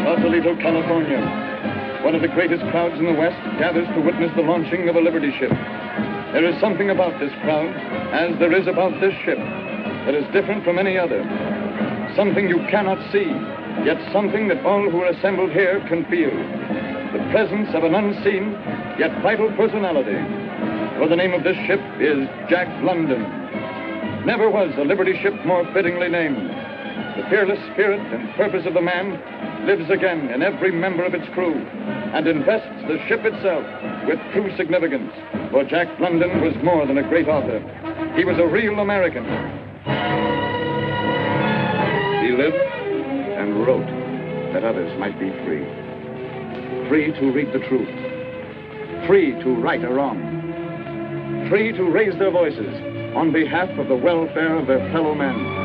Sausalito, California. One of the greatest crowds in the West gathers to witness the launching of a Liberty ship. There is something about this crowd, as there is about this ship, that is different from any other. Something you cannot see, yet something that all who are assembled here can feel. The presence of an unseen, yet vital personality. For the name of this ship is Jack London. Never was a Liberty ship more fittingly named. The fearless spirit and purpose of the man lives again in every member of its crew and invests the ship itself with true significance. For Jack London was more than a great author. He was a real American. He lived and wrote that others might be free. Free to read the truth. Free to right a wrong. Free to raise their voices on behalf of the welfare of their fellow men.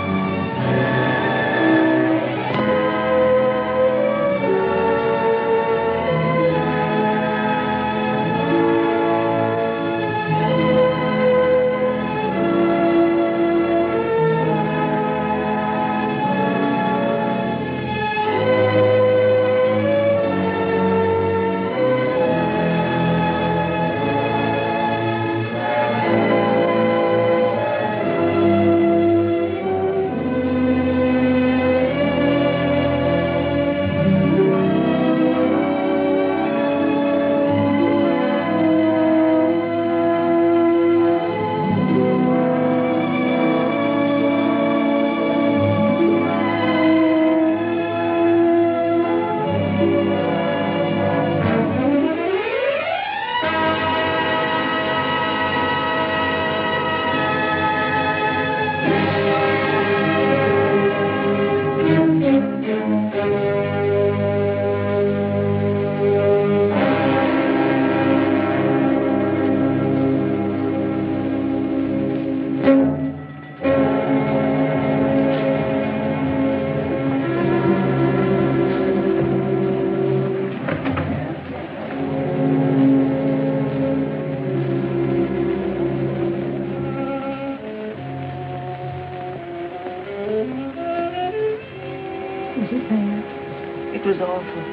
It was awful.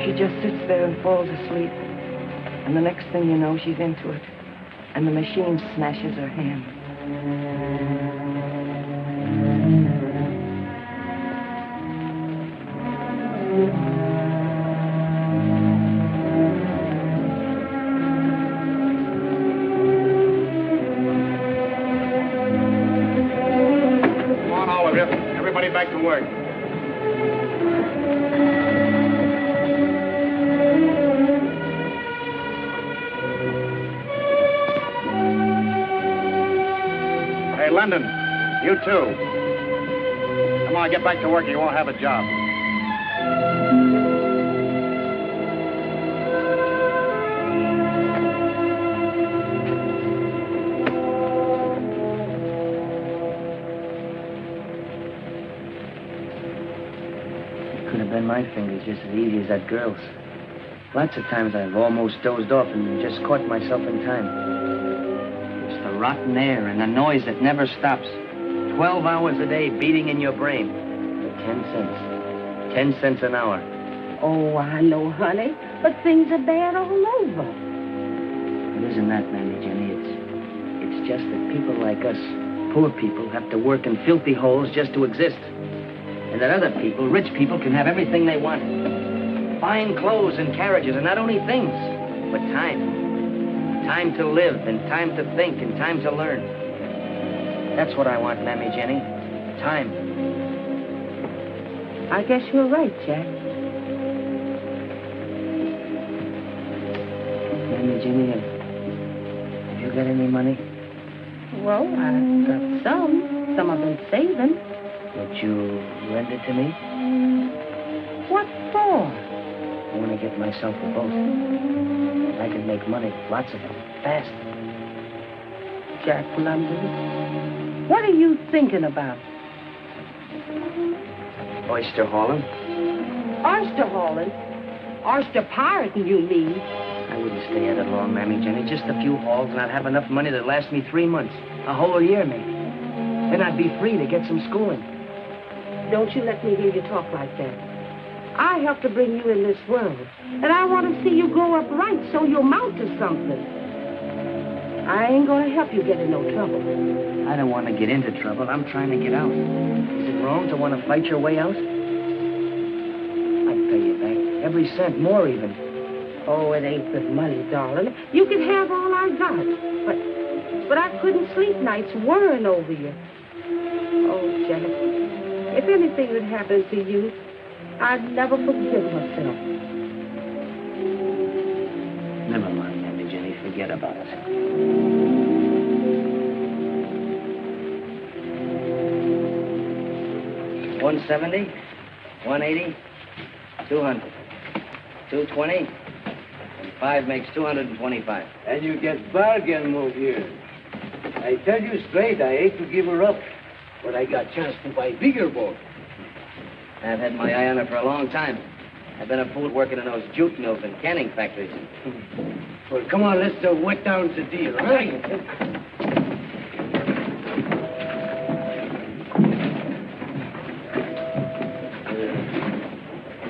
She just sits there and falls asleep. And the next thing you know, she's into it. And the machine smashes her hand. Come on, all of you. Everybody back to work. London, you too. Come on, get back to work or you won't have a job. It could have been my fingers just as easy as that girl's. Lots of times I've almost dozed off and just caught myself in time. The rotten air and the noise that never stops. 12 hours a day beating in your brain. For 10 cents. 10 cents an hour. Oh, I know, honey, but things are bad all over. It isn't that, Mammy Jenny. It's just that people like us, poor people, have to work in filthy holes just to exist. And that other people, rich people, can have everything they want. Fine clothes and carriages, and not only things, but time. Time to live, and time to think, and time to learn. That's what I want, Mammy Jenny. Time. I guess you're right, Jack. Mammy Jenny, have you got any money? Well, I've got some. Some I've been saving. Would you lend it to me? What for? I want to get myself a boat. I can make money, lots of them, fast. Jack London, what are you thinking about? Oyster hauling. Oyster hauling? Oyster pirating, you mean? I wouldn't stay at it long, Mammy Jenny. Just a few hauls, and I'd have enough money to last me 3 months. A whole year, maybe. Then I'd be free to get some schooling. Don't you let me hear you talk like that. I helped to bring you in this world, and I want to see you grow up right so you'll mount to something. I ain't going to help you get in no trouble. I don't want to get into trouble. I'm trying to get out. Is it wrong to want to fight your way out? I'd pay you back. Every cent, more even. Oh, it ain't the money, darling. You can have all I got. But I couldn't sleep nights worrying over you. Oh, Jack, if anything had happened to you, I'd never forgive myself. Never mind, Mammy Jenny. Forget about it. $170, $180, $200, $220, and 5 makes $225. And you get bargain move here. I tell you straight, I hate to give her up, but I got chance to buy bigger boat. I've had my eye on her for a long time. I've been a fool working in those jute mills and canning factories. Well, come on, let's wet down the deal, huh?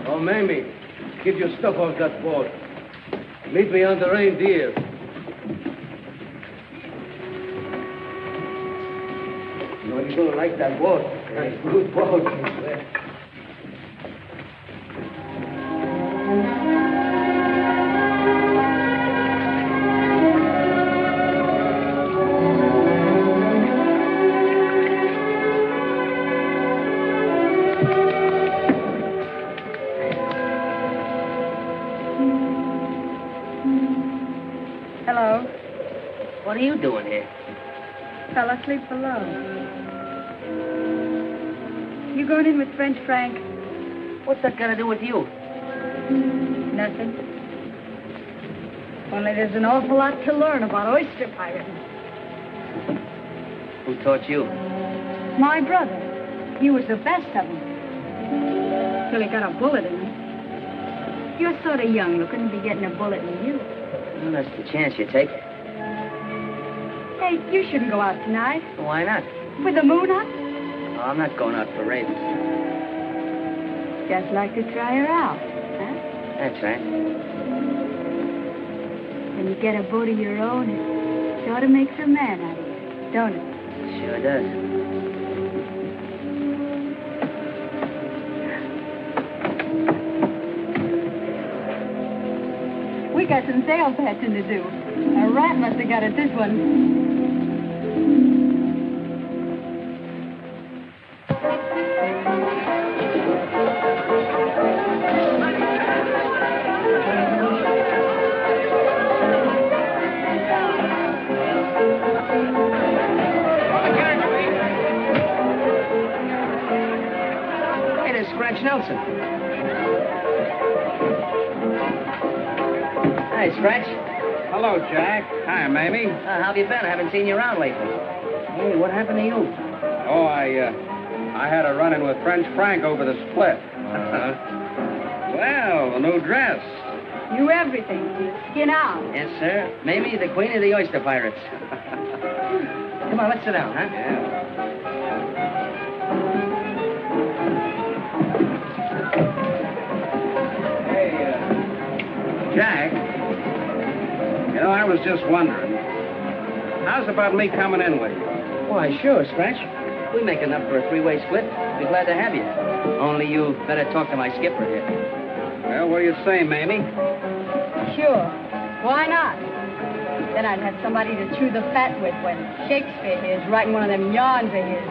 Oh, Mamie, get your stuff off that boat. Meet me on the Reindeer. You know, you're going to like that boat. That's a good boat. Hello. What are you doing here? Fell asleep below. You going in with French Frank? What's that got to do with you? Nothing. Only there's an awful lot to learn about oyster pirating. Who taught you? My brother. He was the best of them. Till he got a bullet in him. You're sort of young looking to be getting a bullet in you. Well, that's the chance you take. Hey, you shouldn't go out tonight. Why not? With the moon up? Oh, I'm not going out for ravens. Just like to try her out, huh? That's right. When you get a boat of your own, it sort of makes a man out of you, don't it? Sure does. We got some sail patching to do. A rat must have got at this one. Hey, there's Scratch Nelson. Hi, Scratch. Hello, Jack. Hi, Mamie. How have you been? I haven't seen you around lately. Hey, what happened to you? Oh, I had a run-in with French Frank over the split. Well, the new dress. You everything. Skin out. Yes, sir. Mamie, the queen of the oyster pirates. Come on, let's sit down, huh? Yeah. Hey, Jack, you know, I was just wondering, how's about me coming in with you? Why, sure, Scratch. We make enough for a three-way split. Be glad to have you. Only you better talk to my skipper here. Well, what do you say, Mamie? Sure. Why not? Then I'd have somebody to chew the fat with when Shakespeare is writing one of them yarns of his.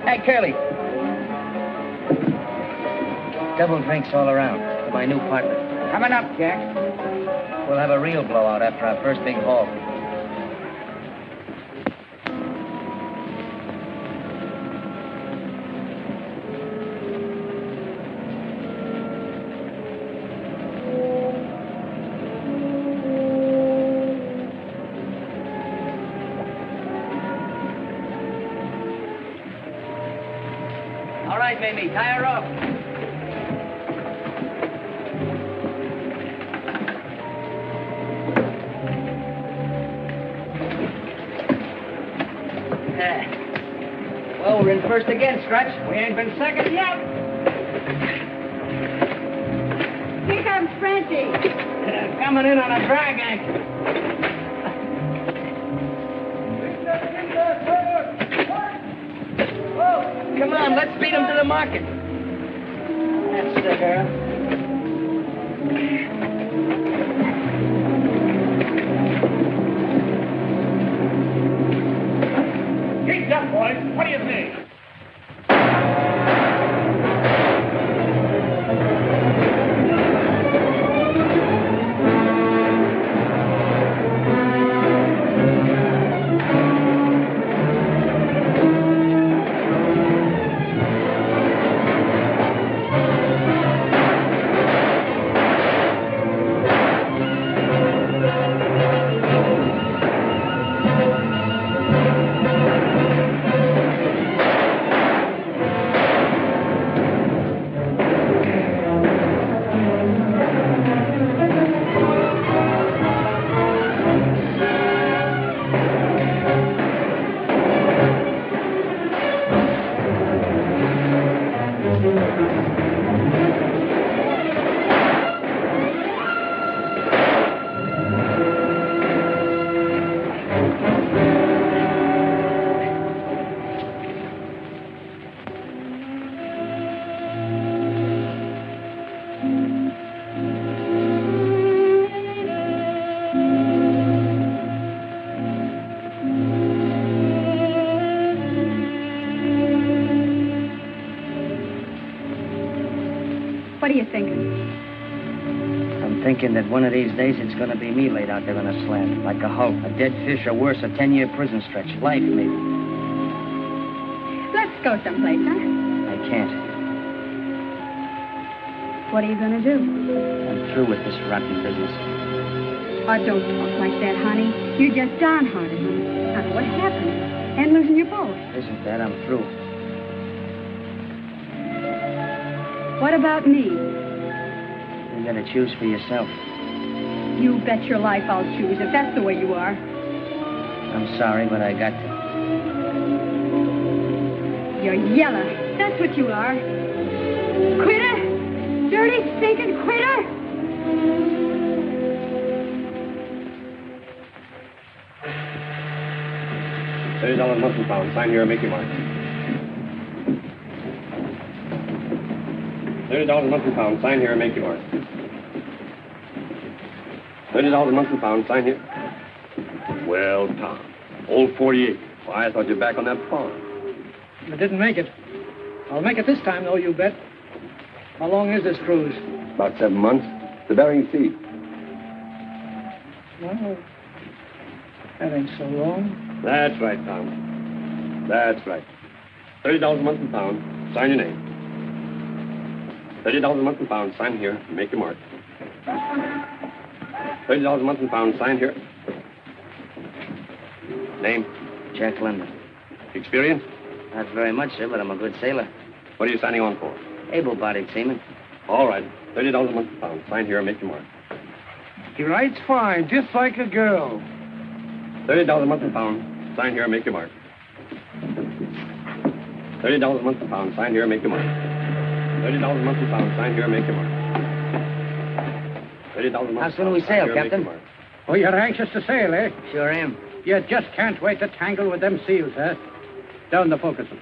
Hey, Curly. Double drinks all around for my new partner. Coming up, Jack. We'll have a real blowout after our first big haul. All right, Mamie, tie her up. Uh-oh, we're in first again, Stretch. We ain't been second yet. Here comes Frenchy. Coming in on a drag anchor. Come on, let's beat him to the market. That's the girl. Keep up, boys. What do you think? What are you thinking? I'm thinking that one of these days it's going to be me laid out there on a slab, like a hulk, a dead fish, or worse, a 10-year prison stretch. Life, maybe. Let's go someplace, huh? I can't. What are you going to do? I'm through with this rotten business. Oh, don't talk like that, honey. You're just downhearted, honey. Now, what happened? And losing your boat. Isn't that? I'm through. What about me? You gotta choose for yourself. You bet your life I'll choose if that's the way you are. I'm sorry, but I got to. You're yellow. That's what you are. Quitter! Dirty, stinking quitter! $30 monthly pound. Sign here and make your mark. $30 monthly pound. Sign here and make your mark. $30 monthly pound. Sign here. Well, Tom, old 48. Why, I thought you were back on that farm. I didn't make it. I'll make it this time, though, you bet. How long is this cruise? About 7 months. The Bering Sea. Well, that ain't so long. That's right, Tom. That's right. $30 a month and pound. Sign your name. $30 a month and pound. Sign here. Make your mark. $30 a month and pound. Sign here. Name? Jack London. Experience? Not very much, sir, but I'm a good sailor. What are you signing on for? Able-bodied seaman. All right. $30 a month and pound. Sign here and make your mark. He writes fine, just like a girl. $30 a month and pound. Sign here and make your mark. $30 a month and pound. Sign here and make your mark. $30 a month and pound. Sign here and make your mark. $30 a month. How soon do we sail, Captain? Oh, you're anxious to sail, eh? Sure am. You just can't wait to tangle with them seals, huh? Down the forecastle.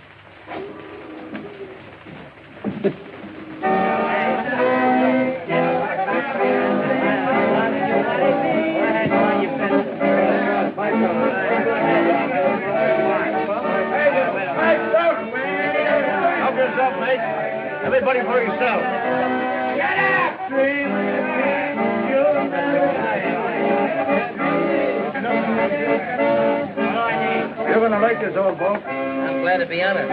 Help yourself, mate. Everybody for yourself. Get up! You're going to like this old boat. I'm glad to be on it.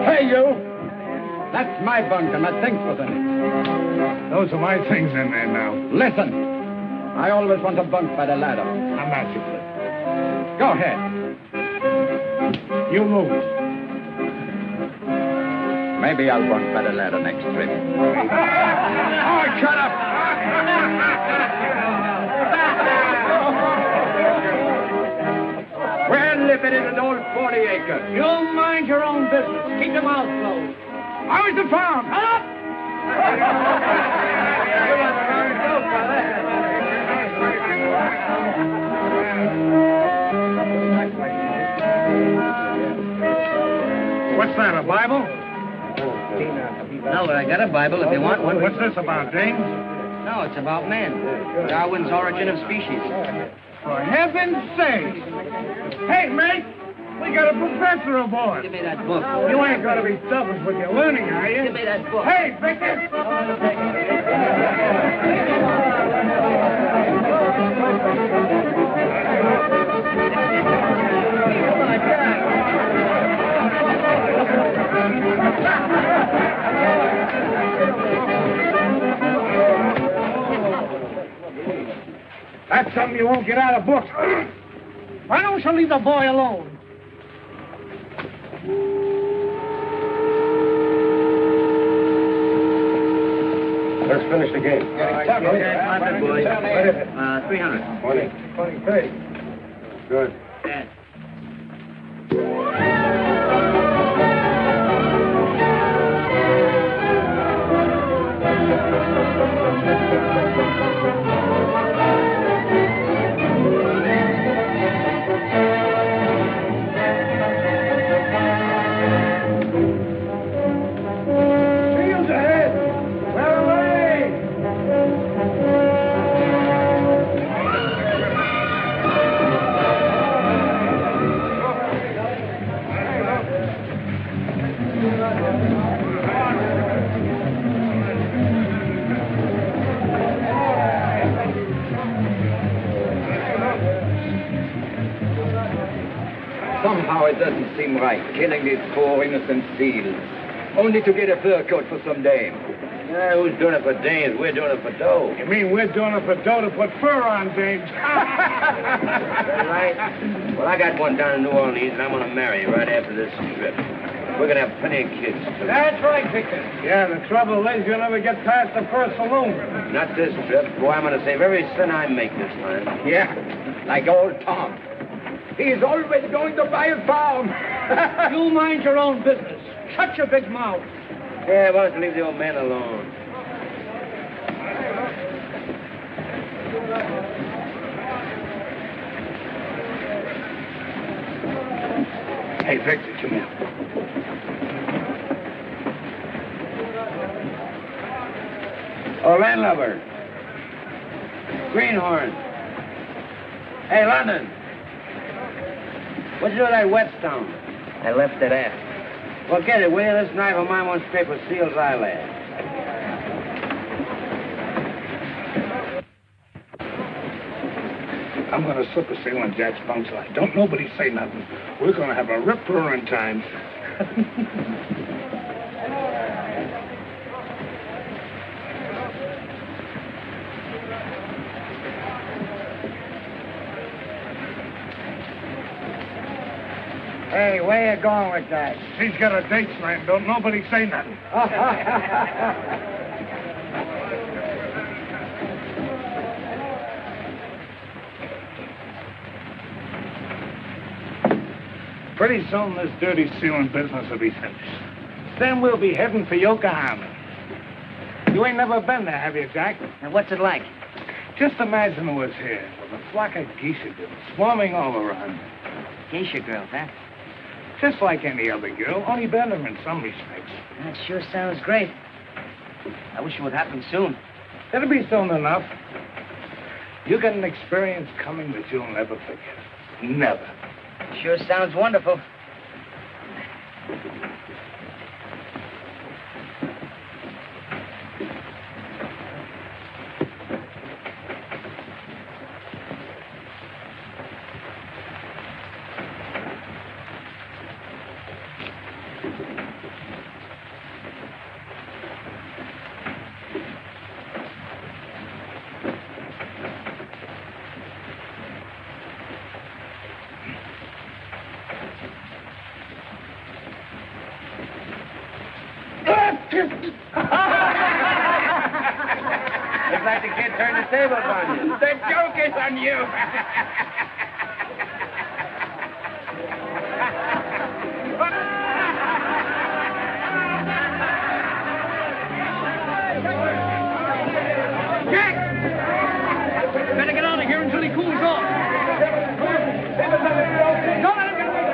Hey, you! That's my bunk and that thing's for them. Those are my things in there now. Listen. I always want to bunk by the ladder. I'm not you, Flip. Go ahead. You move it. Maybe I'll bunk by the ladder next trip. Oh, shut up! We're living in an old 40-acre. You mind your own business. Keep your mouth closed. How is the farm? Shut up! What's that, a Bible? No, but I got a Bible if you want one. What's this about, James? No, it's about man. Darwin's Origin of Species. For heaven's sake! Hey, mate! We got a professor aboard! Give me that book. You ain't gonna be selfish with your learning, are you? Give me that book. Hey, Victor! That's something you won't get out of books. Why don't you leave the boy alone? Let's finish the game. 300. 20. 30. Good. Dad. Shields ahead! Well away! Somehow it doesn't seem right, killing these poor innocent seals, only to get a fur coat for some dame. Yeah, who's doing it for dames? We're doing it for dough. You mean we're doing it for dough to put fur on, James? Right. Well, I got one down in New Orleans, and I'm going to marry right after this trip. We're going to have plenty of kids, too. That's right, Victor. Yeah, the trouble is you'll never get past the first saloon. Not this trip. Boy, I'm going to save every cent I make this time. Yeah, like old Tom. He's always going to buy a farm. You mind your own business. Shut your big mouth. Yeah, why don't you leave the old man alone? Hey, Victor, come here. Oh, landlubber. Greenhorn. Hey, London. What'd you do with that whetstone? I left it at. Well, get it, will you? This knife of mine won't scrape a seal's eyelid. I'm going to slip a seal on Jack's bunk line. Don't nobody say nothing. We're going to have a rip-roaring time. Hey, where you going with that? She's got a date slam. Don't nobody say nothing. Pretty soon this dirty sealing business will be finished. Then we'll be heading for Yokohama. You ain't never been there, have you, Jack? And what's it like? Just imagine who was here with a flock of geisha girls swarming all around. Geisha girls, huh? Just like any other girl, only better in some respects. That sure sounds great. I wish it would happen soon. It'll be soon enough. You got an experience coming that you'll never forget. Never. Sure sounds wonderful. like the kid turned the tables on you. The joke is on you. Jack! Better get out of here until he cools off. Don't let him get away.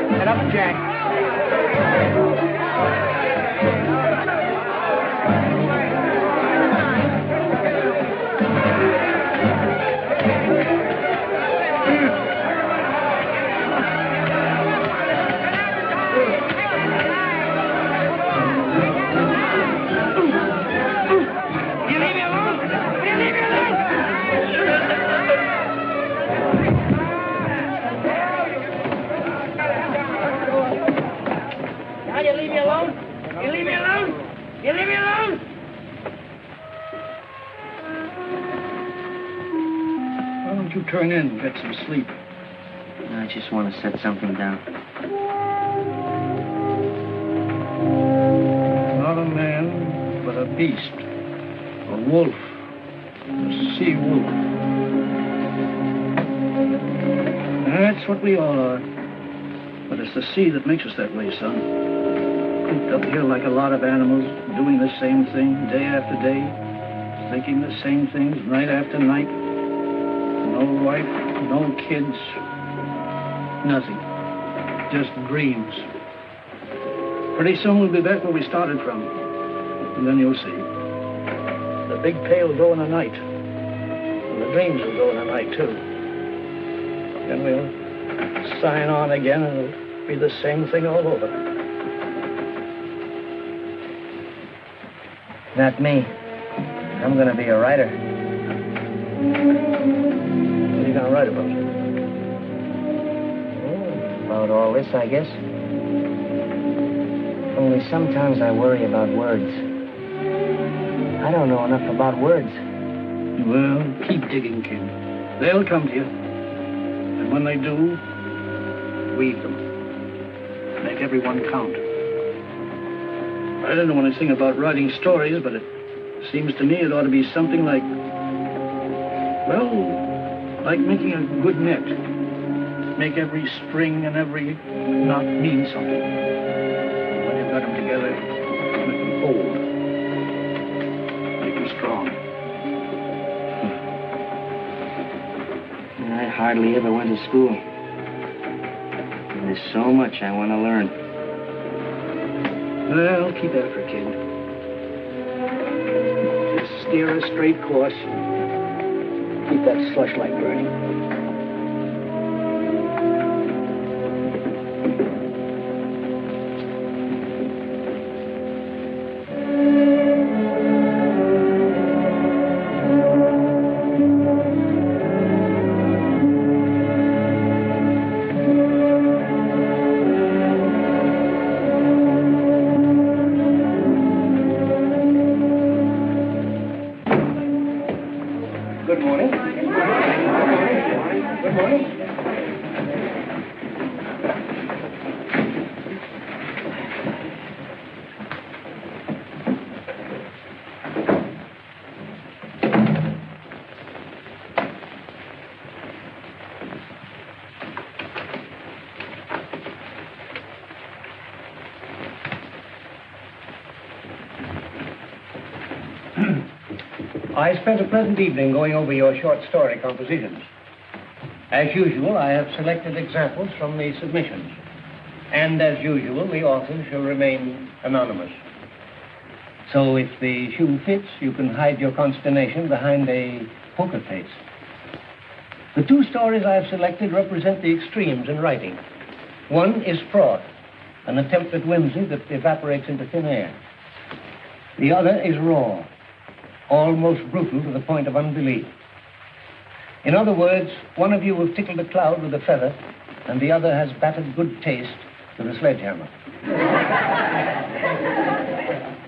Get up, Jack. You leave me alone! You leave me alone! Now you leave me alone! You leave me alone! You leave me alone! Why don't you turn in and get some sleep? I just want to set something down. Not a man, but a beast. A wolf. A sea wolf. That's what we all are. But it's the sea that makes us that way, son. Cooped up here like a lot of animals, doing the same thing day after day, thinking the same things night after night. No wife, no kids, nothing. Just dreams. Pretty soon we'll be back where we started from. And then you'll see. The big pail will go in the night. And the dreams will go in the night, too. Then we'll sign on again and it'll be the same thing all over. Not me. I'm going to be a writer. What are you going to write about? About all this, I guess. Only sometimes I worry about words. I don't know enough about words. Well, keep digging, kid. They'll come to you. And when they do, weave them. Make everyone count. I don't know anything about writing stories, but it seems to me it ought to be something like, well, like making a good net. Make every string and every knot mean something. And when you've got them together, make them hold. Make them strong. I hardly ever went to school. There's so much I want to learn. Well, keep after it, kid. Just steer a straight course. Keep that slush light burning. Good morning. Good morning. I spent a pleasant evening going over your short story compositions. As usual, I have selected examples from the submissions. And as usual, the authors shall remain anonymous. So if the shoe fits, you can hide your consternation behind a poker face. The two stories I have selected represent the extremes in writing. One is fraud, an attempt at whimsy that evaporates into thin air. The other is raw, almost brutal to the point of unbelief. In other words, one of you will tickle the cloud with a feather, and the other has battered good taste with a sledgehammer.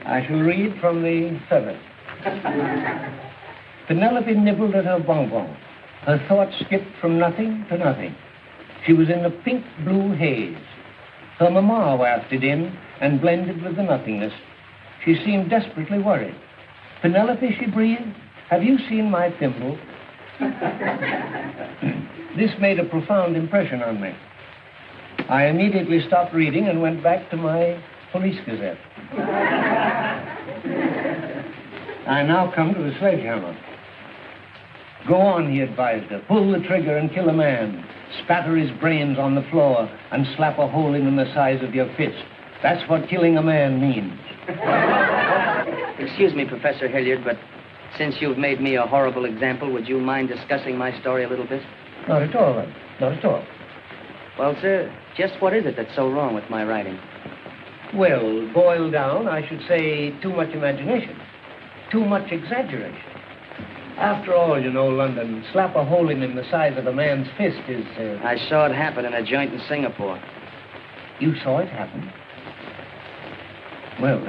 I shall read from the feather. Penelope nibbled at her bonbon. Her thoughts skipped from nothing to nothing. She was in the pink-blue haze. Her mamma wafted in and blended with the nothingness. She seemed desperately worried. Penelope, she breathed, have you seen my thimble? This made a profound impression on me. I immediately stopped reading and went back to my police gazette. I now come to the sledgehammer. Go on, he advised her. Pull the trigger and kill a man. Spatter his brains on the floor and slap a hole in him the size of your fist. That's what killing a man means. Excuse me, Professor Hilliard, but since you've made me a horrible example, would you mind discussing my story a little bit? Not at all, then. Not at all. Well, sir, just what is it that's so wrong with my writing? Well, boiled down, I should say too much imagination. Too much exaggeration. After all, you know, London, slap a hole in him the size of a man's fist is... I saw it happen in a joint in Singapore. You saw it happen? Well,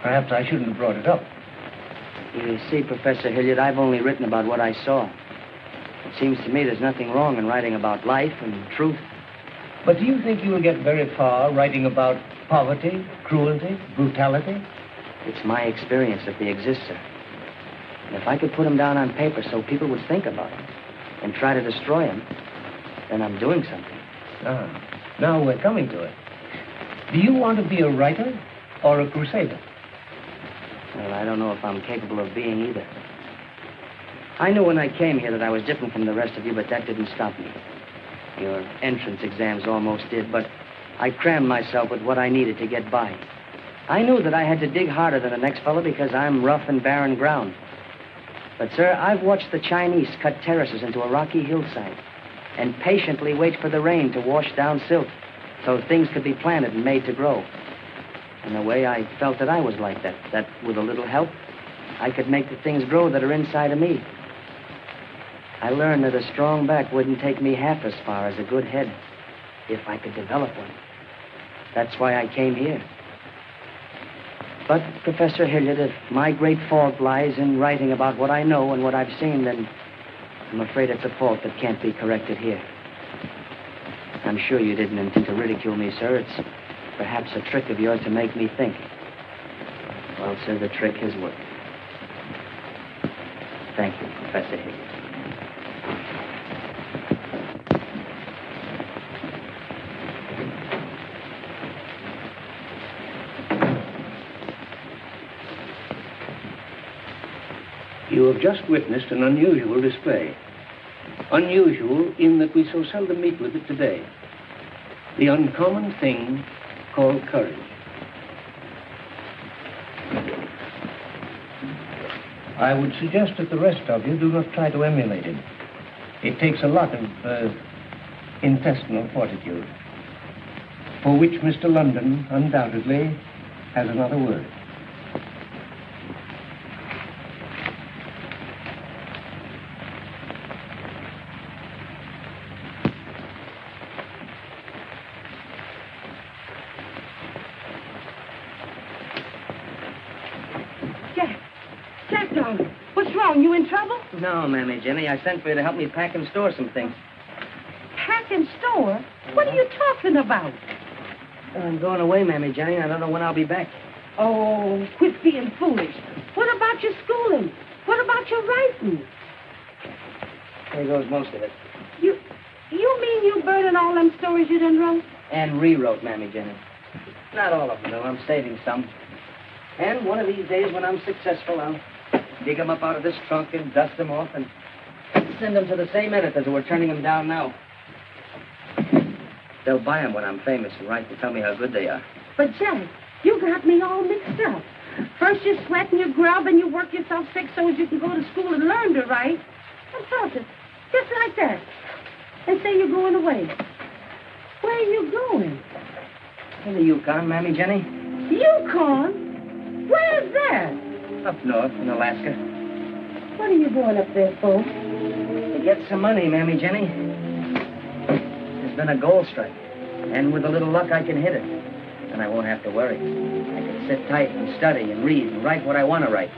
perhaps I shouldn't have brought it up. You see, Professor Hilliard, I've only written about what I saw. It seems to me there's nothing wrong in writing about life and truth. But do you think you'll get very far writing about poverty, cruelty, brutality? It's my experience that they exist, sir. And if I could put them down on paper so people would think about them and try to destroy them, then I'm doing something. Now we're coming to it. Do you want to be a writer or a crusader? Well, I don't know if I'm capable of being either. I knew when I came here that I was different from the rest of you, but that didn't stop me. Your entrance exams almost did, but I crammed myself with what I needed to get by. I knew that I had to dig harder than the next fellow because I'm rough and barren ground. But, sir, I've watched the Chinese cut terraces into a rocky hillside and patiently wait for the rain to wash down silt so things could be planted and made to grow. In a way, I felt that I was like that with a little help, I could make the things grow that are inside of me. I learned that a strong back wouldn't take me half as far as a good head if I could develop one. That's why I came here. But, Professor Hilliard, if my great fault lies in writing about what I know and what I've seen, then I'm afraid it's a fault that can't be corrected here. I'm sure you didn't intend to ridicule me, sir. It's perhaps a trick of yours to make me think. Well, sir, the trick has worked. Thank you, Professor Hilliard. You have just witnessed an unusual display. Unusual in that we so seldom meet with it today. The uncommon thing called courage. I would suggest that the rest of you do not try to emulate it. It takes a lot of intestinal fortitude, for which Mr. London undoubtedly has another word. You in trouble? No, Mammy Jenny. I sent for you to help me pack and store some things. Pack and store? What are you talking about? I'm going away, Mammy Jenny. I don't know when I'll be back. Oh, quit being foolish. What about your schooling? What about your writing? There goes most of it. You mean you burning all them stories you done wrote? And rewrote, Mammy Jenny. Not all of them, though. I'm saving some. And one of these days when I'm successful, I'll dig them up out of this trunk and dust them off and send them to the same editors who are turning them down now. They'll buy them when I'm famous and write to tell me how good they are. But, Jack, you got me all mixed up. First you sweat and you grub and you work yourself sick so as you can go to school and learn to write. And talk it, just like that. And say you're going away. Where are you going? To the Yukon, Mammy Jenny. Yukon? Where's that? Up north in Alaska. What are you going up there for? To get some money, Mammy Jenny. There's been a gold strike. And with a little luck, I can hit it. And I won't have to worry. I can sit tight and study and read and write what I want to write.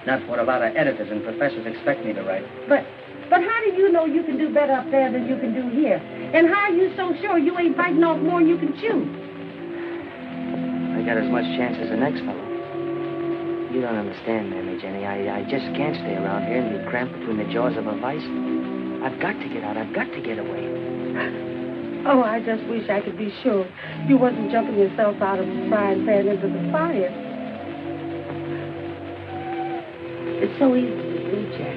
Not what a lot of editors and professors expect me to write. But how do you know you can do better up there than you can do here? And how are you so sure you ain't biting off more than you can chew? I got as much chance as the next fellow. You don't understand, Mammy Jenny. I just can't stay around here and be cramped between the jaws of a vice. I've got to get out. I've got to get away. Oh, I just wish I could be sure you wasn't jumping yourself out of the frying pan into the fire. It's so easy to do, Jack.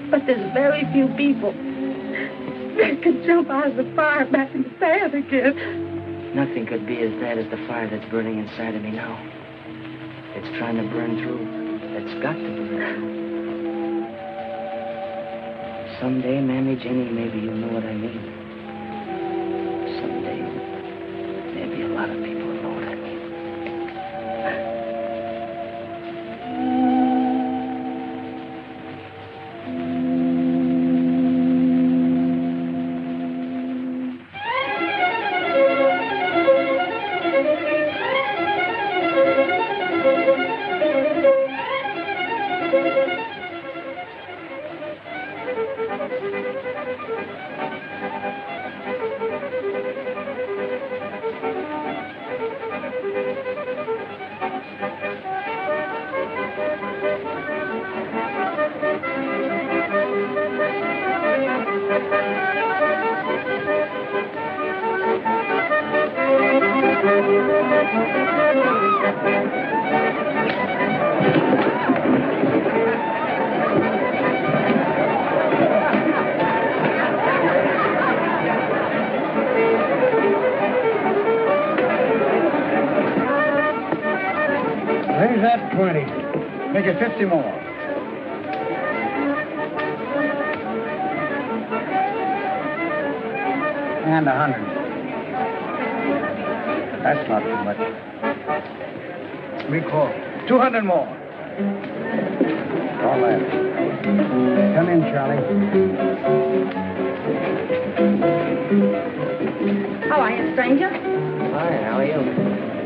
But there's very few people that can jump out of the fire back in the pan again. Nothing could be as bad as the fire that's burning inside of me now. It's trying to burn through. It's got to burn through. Someday, Mammy Jenny, maybe you'll know what I mean. Someday, maybe a lot of people will know what I mean. Raise that 20. Make it 50 more. And 100. That's not too much. We call 200 more. All that. Come in, Charlie. How are you, stranger? Fine, how are you?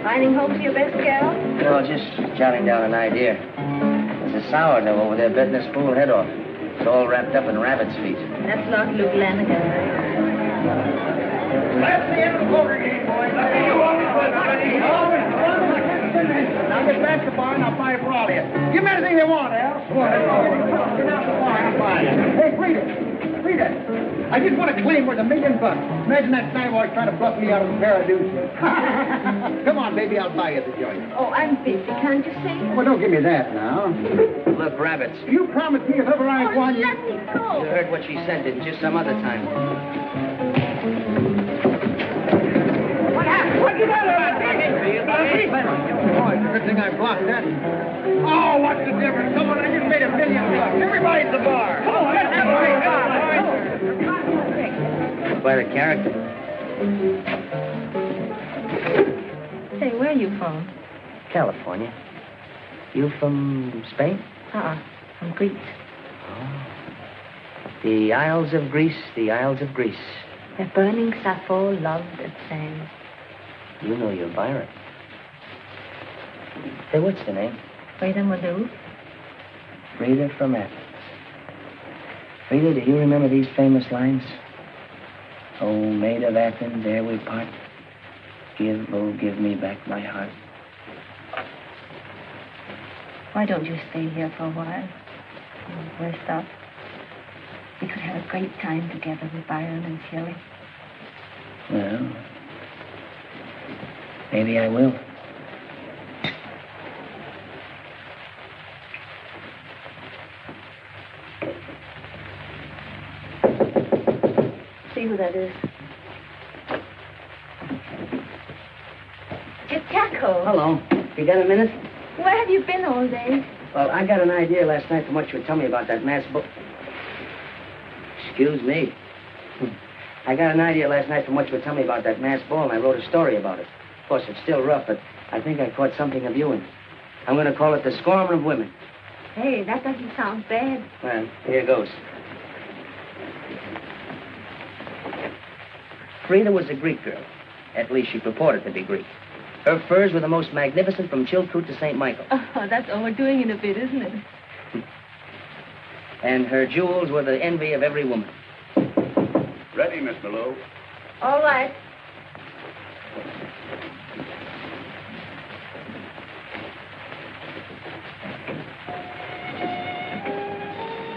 Finding home for your best gal? Well, just jotting down an idea. There's a sourdough over there biting a spool head off. It's all wrapped up in rabbit's feet. That's not Luke Lanigan. That's the end of the poker game, boys. Now get back to the bar and I'll buy it for all of you. Give me anything you want, Al. Get out the bar and I'll buy it. Hey, Frida, I just want to claim worth $1 million. Imagine that time I was trying to bluff me out of a pair of deuces. Come on, baby, I'll buy you the joint. Oh, I'm busy. Can't you see? Well, don't give me that now. Look, rabbits. You promised me if ever I won you... Let me go. You heard what she said, didn't you? Some other time. What happened? What did that Oh, it's a good thing I blocked that. Oh, what's the difference? Come on, I just made $1 million. Everybody's at the bar. Oh, let's go. Quite a character. Say, where are you from? California. You from Spain? From Greece. Oh. The Isles of Greece, the Isles of Greece. Where burning Sappho loved at sand. You know your Byron. Say, what's the name? Frida Madu. Frida from Athens. Frida, do you remember these famous lines? Oh, maid of Athens, ere we part, give me back my heart. Why don't you stay here for a while? Rest up. We could have a great time together with Byron and Shelley. Well, maybe I will. see who that is. It's Jacko. Hello. You got a minute? Where have you been all day? Well, I got an idea last night from what you were telling me about that mass book. Excuse me. I got an idea last night from what you were telling me about that mass ball, and I wrote a story about it. Of course, it's still rough, but I think I caught something of you in it. I'm going to call it The Scorn of Women. Hey, that doesn't sound bad. Well, here goes. Frida was a Greek girl. At least she purported to be Greek. Her furs were the most magnificent from Chilkoot to St. Michael. Oh, that's overdoing it a bit, isn't it? And her jewels were the envy of every woman. Ready, Miss Malou. All right.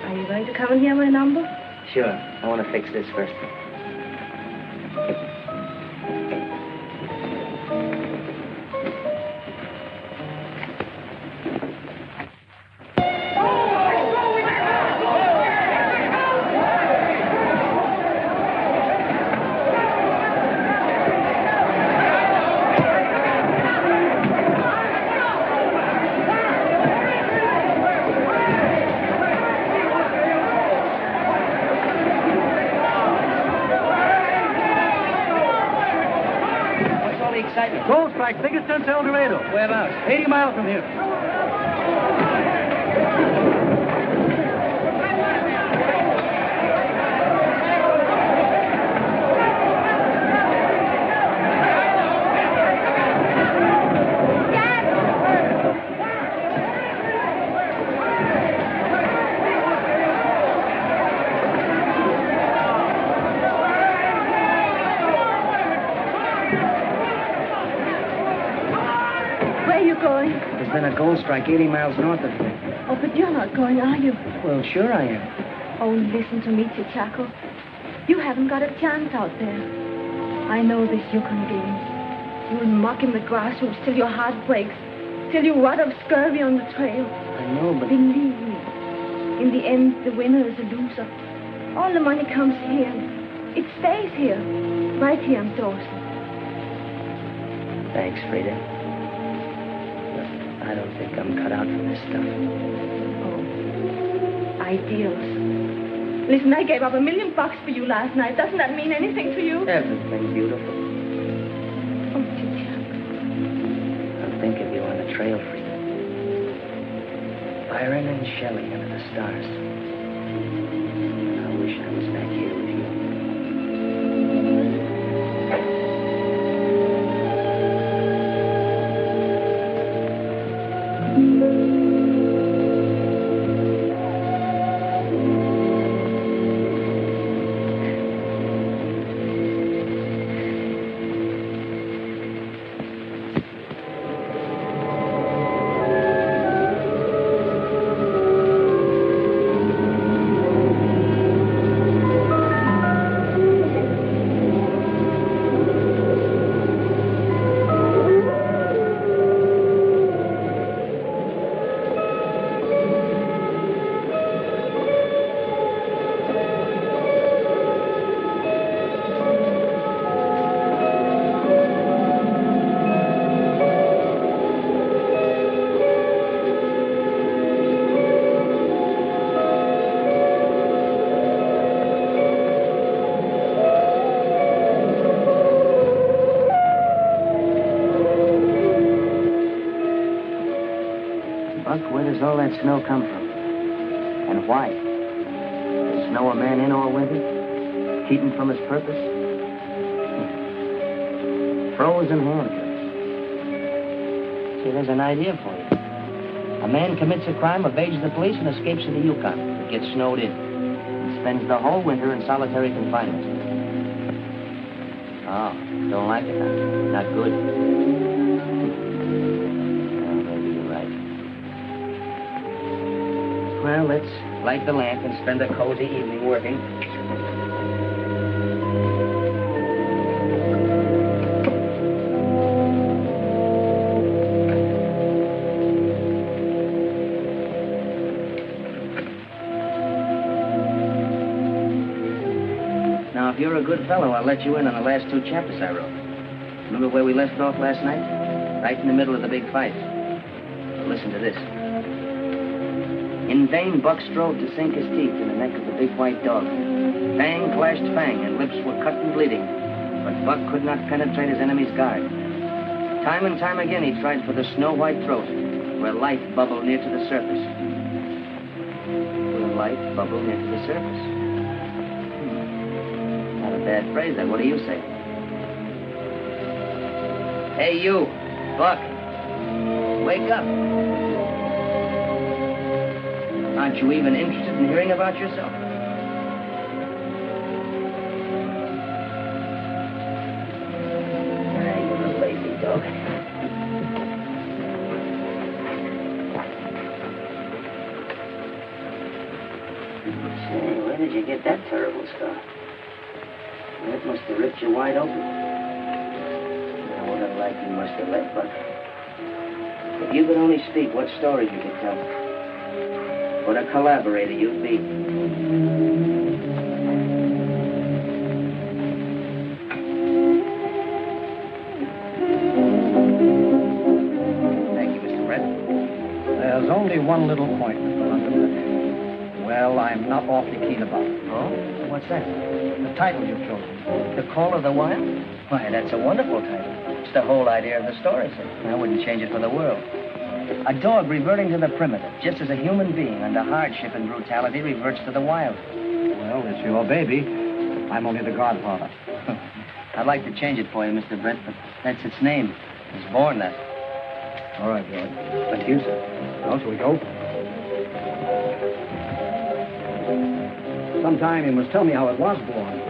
Are you going to come and hear my number? Sure. I want to fix this first. Gold Strike, biggest turn to El Dorado. Whereabouts? 80 miles from here. There's been a gold strike 80 miles north of here. Oh, but you're not going, are you? Well, sure I am. Oh, listen to me, Chaco. You haven't got a chance out there. I know this Yukon game. You'll muck in the grassroots till your heart breaks, till you rot of scurvy on the trail. I know, but... Believe me, in the end, the winner is a loser. All the money comes here. It stays here, right here in Dawson. Thanks, Frida. I don't think I'm cut out for this stuff. Oh, ideals. Listen, I gave up $1 million for you last night. Doesn't that mean anything to you? Everything beautiful. Oh, Chaco. I'll think of you on the trail, Frida. Byron and Shelley under the stars. I wish I was back here with you. All that snow come from? And why? Does snow a man in all winter? Keep him from his purpose? Frozen handcuffs. See, there's an idea for you. A man commits a crime, evades the police, and escapes to the Yukon. But gets snowed in. And spends the whole winter in solitary confinement. Oh, don't like it, huh? Not good. Well, let's light the lamp and spend a cozy evening working. Now, if you're a good fellow, I'll let you in on the last 2 chapters I wrote. Remember where we left off last night? Right in the middle of the big fight. Well, listen to this. In vain, Buck strove to sink his teeth in the neck of the big white dog. Fang clashed fang, and lips were cut and bleeding. But Buck could not penetrate his enemy's guard. Time and time again, he tried for the snow-white throat, where life bubbled near to the surface. Where life bubbled near to the surface. Not a bad phrase, then. What do you say? Hey, you, Buck. Wake up. Aren't you even interested in hearing about yourself? You're a lazy dog. Say, where did you get that terrible scar? That must have ripped you wide open. Now, what a life you must have led, Buck. If you could only speak, what stories you could tell. What a collaborator you'd be. Thank you, Mr. Brett. There's only one little point, Mr. London. Well, I'm not awfully keen about. Oh? What's that? The title you've chosen. The Call of the Wild? Why, that's a wonderful title. It's the whole idea of the story, sir. I wouldn't change it for the world. A dog reverting to the primitive, just as a human being under hardship and brutality reverts to the wild. Well, it's your baby. I'm only the godfather. I'd like to change it for you, Mr. Brett, but that's its name. It was born that. All right, George. Thank you, sir. Now, shall we go? Sometime you must tell me how it was born.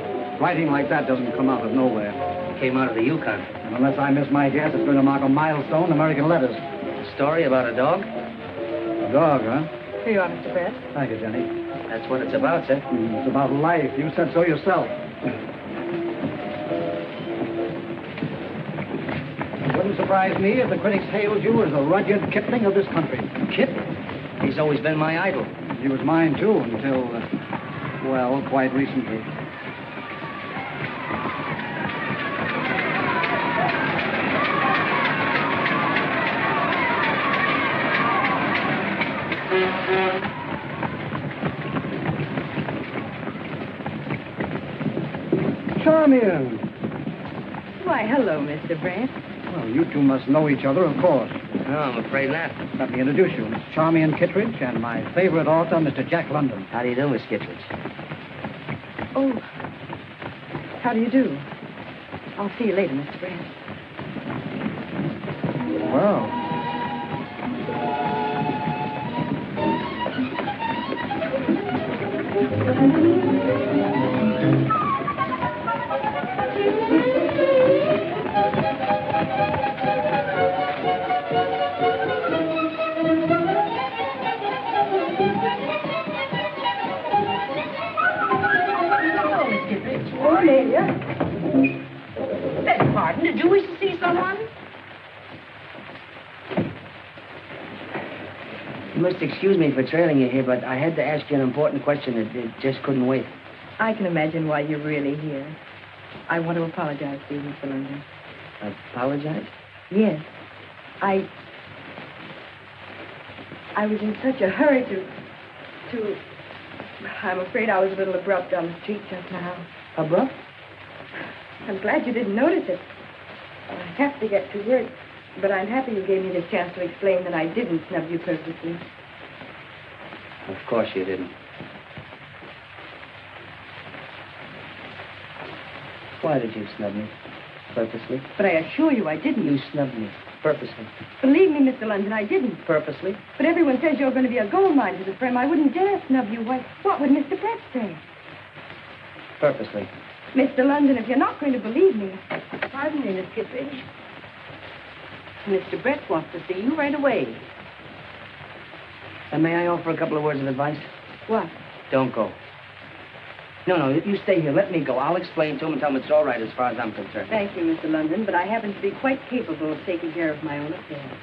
Writing like that doesn't come out of nowhere. It came out of the Yukon. And unless I miss my guess, it's going to mark a milestone in American letters. A story about a dog? A dog, huh? Here you are, Mr. Brett. Thank you, Jenny. That's what it's about, sir. It's about life. You said so yourself. It wouldn't surprise me if the critics hailed you as the Rudyard Kipling of this country. Kip? He's always been my idol. He was mine, too, until, well, quite recently. Charmian! Why, hello, Mr. Brett. Well, you two must know each other, of course. No, I'm afraid not. Let me introduce you. Miss Charmian Kittredge and my favorite author, Mr. Jack London. How do you do, Miss Kittredge? Oh, how do you do? I'll see you later, Mr. Brett. Well. Pardon, did you wish to see someone? You must excuse me for trailing you here, but I had to ask you an important question that just couldn't wait. I can imagine why you're really here. I want to apologize to you, Mr. London. Apologize? Yes. I was in such a hurry to... I'm afraid I was a little abrupt on the street just now. Abrupt? I'm glad you didn't notice it. I have to get to work, but I'm happy you gave me this chance to explain that I didn't snub you purposely. Of course you didn't. Why did you snub me? Purposely? But I assure you I didn't. You snubbed me. Purposely. Believe me, Mr. London, I didn't. Purposely? But everyone says you're going to be a gold mine to the firm. I wouldn't dare snub you. Why, what would Mr. Brett say? Purposely. Mr. London, if you're not going to believe me... Pardon me, Miss Kittredge. Mr. Brett wants to see you right away. And may I offer a couple of words of advice? What? Don't go. No, you stay here. Let me go. I'll explain to him and tell him it's all right as far as I'm concerned. Thank you, Mr. London, but I happen to be quite capable of taking care of my own affairs.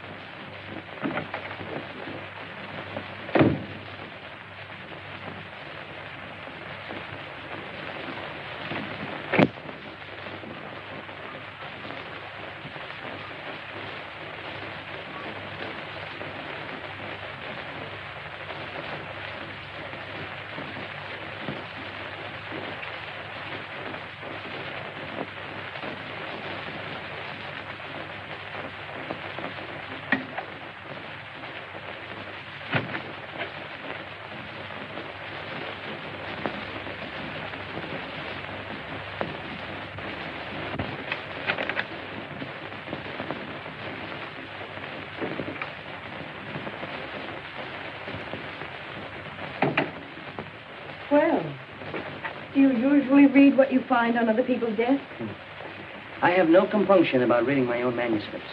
usually read what you find on other people's desks? I have no compunction about reading my own manuscripts.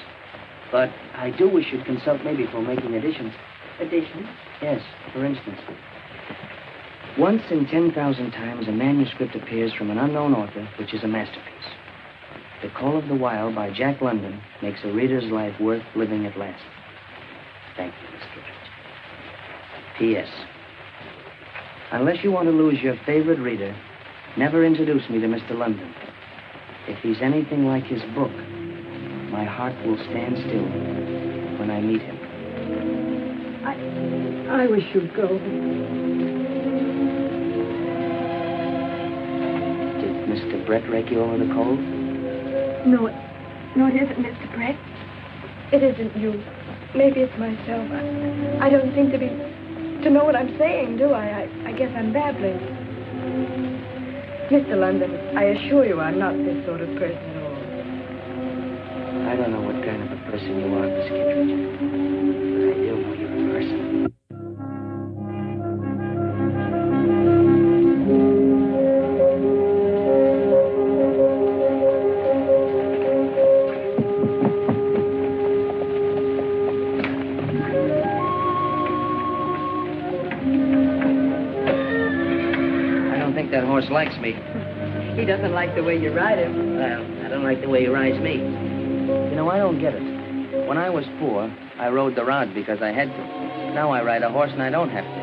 But I do wish you'd consult me before making additions. Additions? Yes, for instance. Once in 10,000 times, a manuscript appears from an unknown author, which is a masterpiece. The Call of the Wild by Jack London makes a reader's life worth living at last. Thank you, Miss Kittredge. P.S. Unless you want to lose your favorite reader, never introduce me to Mr. London. If he's anything like his book, my heart will stand still when I meet him. I wish you'd go. Did Mr. Brett rake you over the coals? No, it isn't, Mr. Brett. It isn't you. Maybe it's myself. I don't seem to know what I'm saying, do I? I guess I'm babbling. Mr. London, I assure you I'm not this sort of person at all. I don't know what kind of a person you are, Miss Kittredge, but I do know you're a person. That horse likes me. He doesn't like the way you ride him. Well, I don't like the way he rides me. You know, I don't get it. When I was poor, I rode the rod because I had to. Now I ride a horse and I don't have to.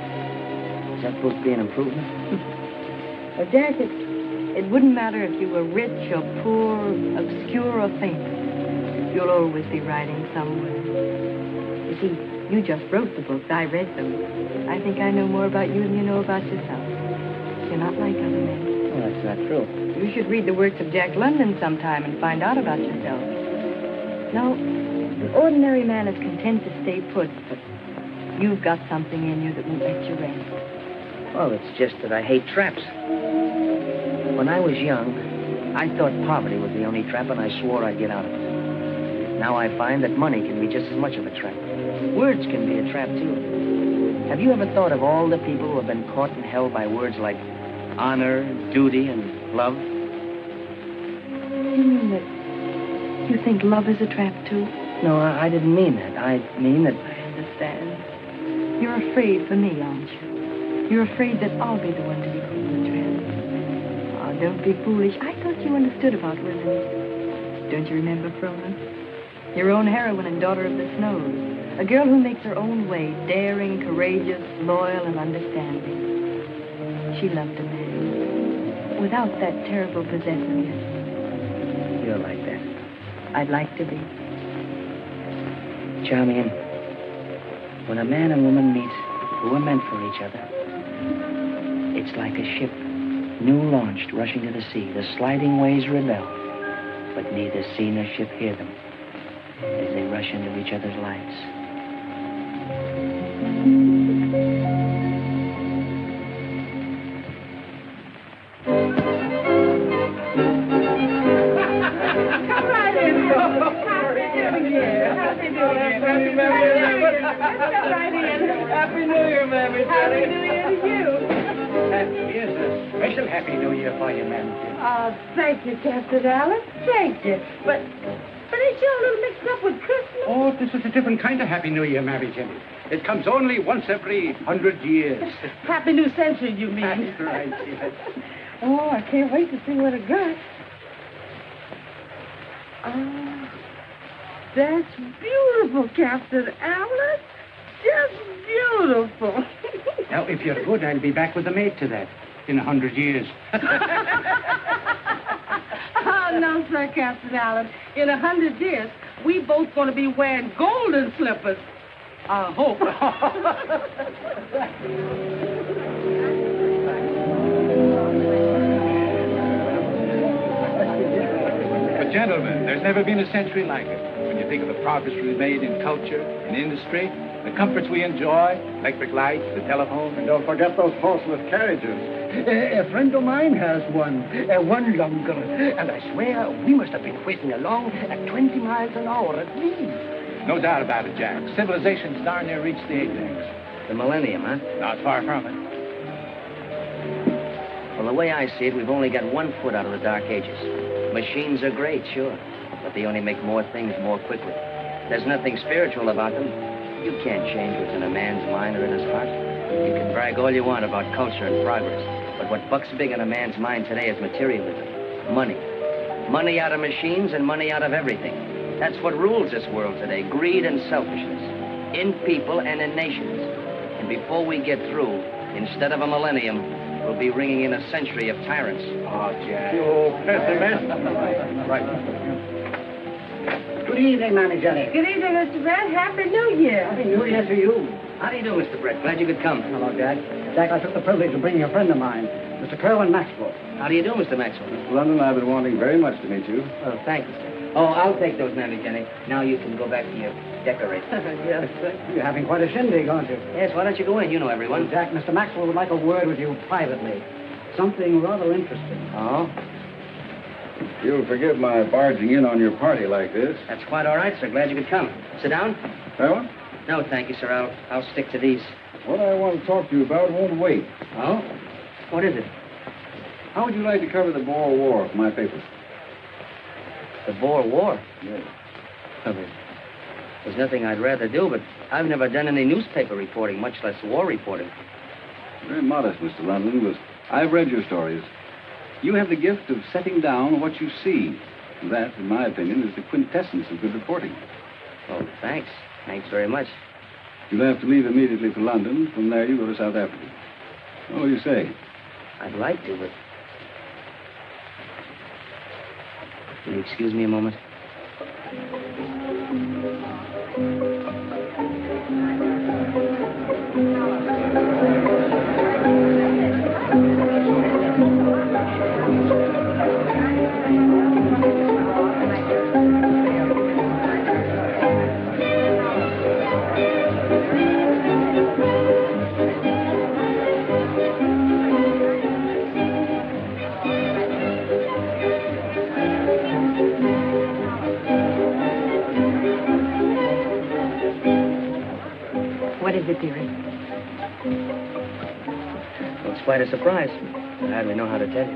Is that supposed to be an improvement? Well, Jack, it wouldn't matter if you were rich or poor, obscure or famous. You'll always be riding somewhere. You see, you just wrote the books. I read them. I think I know more about you than you know about yourself. You're not like other men. Well, that's not true. You should read the works of Jack London sometime and find out about yourself. No, an ordinary man is content to stay put, but you've got something in you that won't let you rest. Well, it's just that I hate traps. When I was young, I thought poverty was the only trap, and I swore I'd get out of it. Now I find that money can be just as much of a trap. Words can be a trap, too. Have you ever thought of all the people who have been caught and held by words like honor, duty, and love? You mean that you think love is a trap, too? No, I didn't mean that. I mean that... I understand. You're afraid for me, aren't you? You're afraid that I'll be the one to be caught in the trap. Oh, don't be foolish. I thought you understood about women. Don't you remember Frohman? Your own heroine and Daughter of the Snows. A girl who makes her own way, daring, courageous, loyal, and understanding. She loved a man without that terrible possessiveness. You're like that. I'd like to be. Charmian, when a man and woman meet who are meant for each other, it's like a ship, new launched, rushing to the sea. The sliding waves rebel, but neither sea nor ship hear them as they rush into each other's lives. Happy New Year, Mammy. Happy New Year to you. Here's a special Happy New Year for you, Mammy. Oh, thank you, Captain Allen. Thank you. But ain't you a little mixed up with Christmas? Oh, this is a different kind of Happy New Year, Mammy Jenny. It comes only once every 100 years. Happy New Century, you mean? That's right, yes. Oh, I can't wait to see what it got. Oh, that's beautiful, Captain Allen. Just beautiful. Now, if you're good, I'll be back with the maid to that in 100 years. Oh, no, sir, Captain Allen. In 100 years, we both going to be wearing golden slippers. I hope. But, gentlemen, there's never been a century like it. When you think of the progress we've made in culture, in industry, the comforts we enjoy, electric lights, the telephone. And don't forget those horseless carriages. A friend of mine has one longer. And I swear we must have been whizzing along at 20 miles an hour at least. No doubt about it, Jack. Civilization's darn near reached the apex. The millennium, huh? Not far from it. Well, the the way I see it, we've only got 1 foot out of the Dark Ages. Machines are great, sure, but they only make more things more quickly. There's nothing spiritual about them. You can't change what's in a man's mind or in his heart. You can brag all you want about culture and progress, but what bucks big in a man's mind today is materialism. Money. Money out of machines and money out of everything. That's what rules this world today, greed and selfishness, in people and in nations. And before we get through, instead of a millennium, we'll be ringing in a century of tyrants. Oh, Jack. You pessimist. Right. Good evening, Mammy Jenny. Good evening, Mr. Brett. Happy New Year. Happy New Year to you. How do you do, Mr. Brett? Glad you could come. Hello, Jack. Jack, I took the privilege of bringing a friend of mine, Mr. Kerwin Maxwell. How do you do, Mr. Maxwell? Mr. London, I've been wanting very much to meet you. Oh, thank you, sir. Oh, I'll take those, Mammy Jenny. Now you can go back to your decorate. Yes, you're having quite a shindig, aren't you? Yes, why don't you go in? You know everyone. Well, Jack, Mr. Maxwell would like a word with you privately. Something rather interesting. Oh? You'll forgive my barging in on your party like this. That's quite all right, sir. Glad you could come. Sit down. That one? No, thank you, sir. I'll stick to these. What I want to talk to you about won't wait. Oh? What is it? How would you like to cover the Boer War for my paper? The Boer War? Yes. There's nothing I'd rather do, but I've never done any newspaper reporting, much less war reporting. Very modest, Mr. London, but I've read your stories. You have the gift of setting down what you see. That, in my opinion, is the quintessence of good reporting. Oh, thanks. Thanks very much. You'll have to leave immediately for London. From there, you go to South Africa. What do you say? I'd like to, but... Will you excuse me a moment? What is it, dearie? Well, it's quite a surprise. I hardly know how to tell you.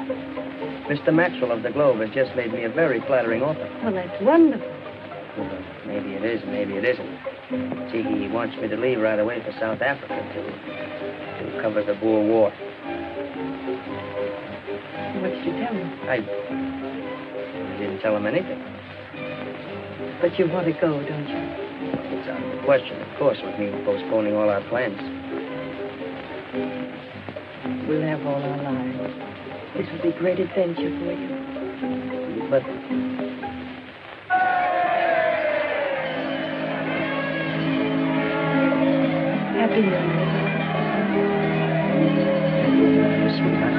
Mr. Maxwell of the Globe has just made me a very flattering offer. Well, that's wonderful. Well, maybe it is, maybe it isn't. See, he wants me to leave right away for South Africa to cover the Boer War. What did you tell him? I didn't tell him anything. But you want to go, don't you? It's out of the question, of course, with me postponing all our plans. We'll have all our lives. This will be a great adventure for you. But... Happy New Year. Sweetheart.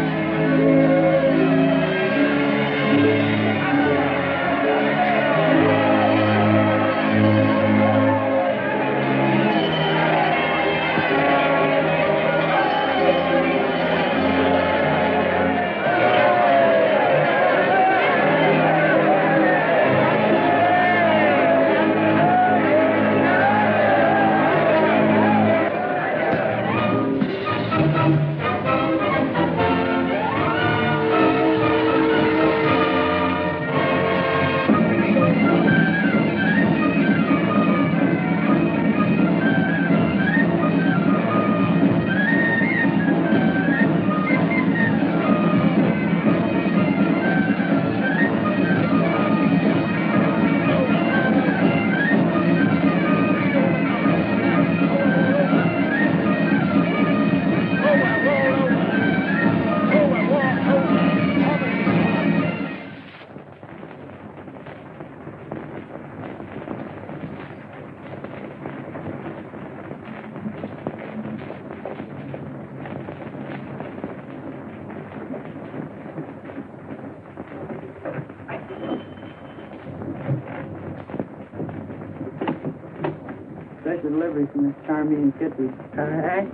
Special delivery from Miss Charmian Kitty. All right.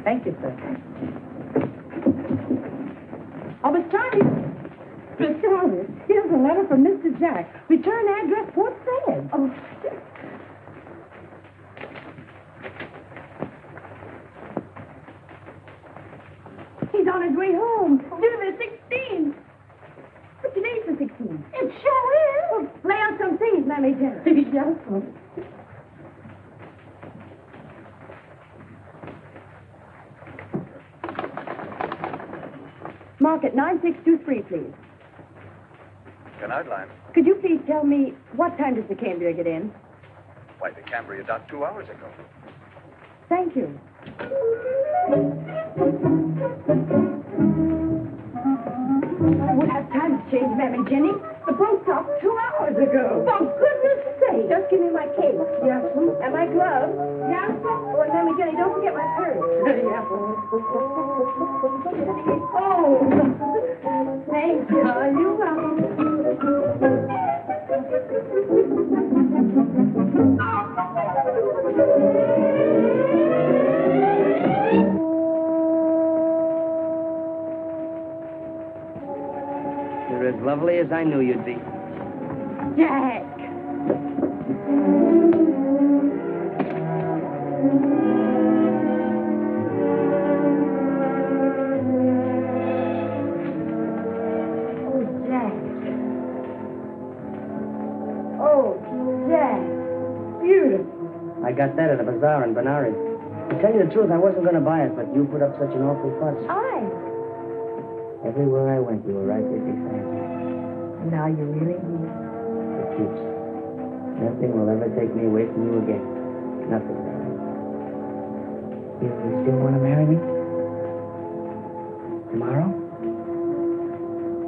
Thank you, sir. Oh, Miss Charlie. Miss Charlie, here's a letter from Mr. Jack. Return address, Port Said. Oh, on his way home. Dinner 16. But today's the 16th. It sure is. Well, lay out some things, Mammy Jenny. Yes, sir. Mark it 9623, please. Canard line. Could you please tell me what time does the Cambria get in? Why, the Cambria docked 2 hours ago. Thank you. I would have time to change, Mammy Jenny. The boat docked 2 hours ago. For goodness sake. Just give me my cape. Yes, sir. And my gloves. Yes, sir. Oh, and Mammy Jenny, don't forget my purse. Yes, sir. Oh, thank you. You're welcome. You're as lovely as I knew you'd be. Jack. I got that at a bazaar in Benares. To tell you the truth, I wasn't going to buy it, but you put up such an awful fuss. I. Everywhere I went, you were right there beside me. Now you really need. For keeps. Nothing will ever take me away from you again. Nothing, darling. You still want to marry me? Tomorrow?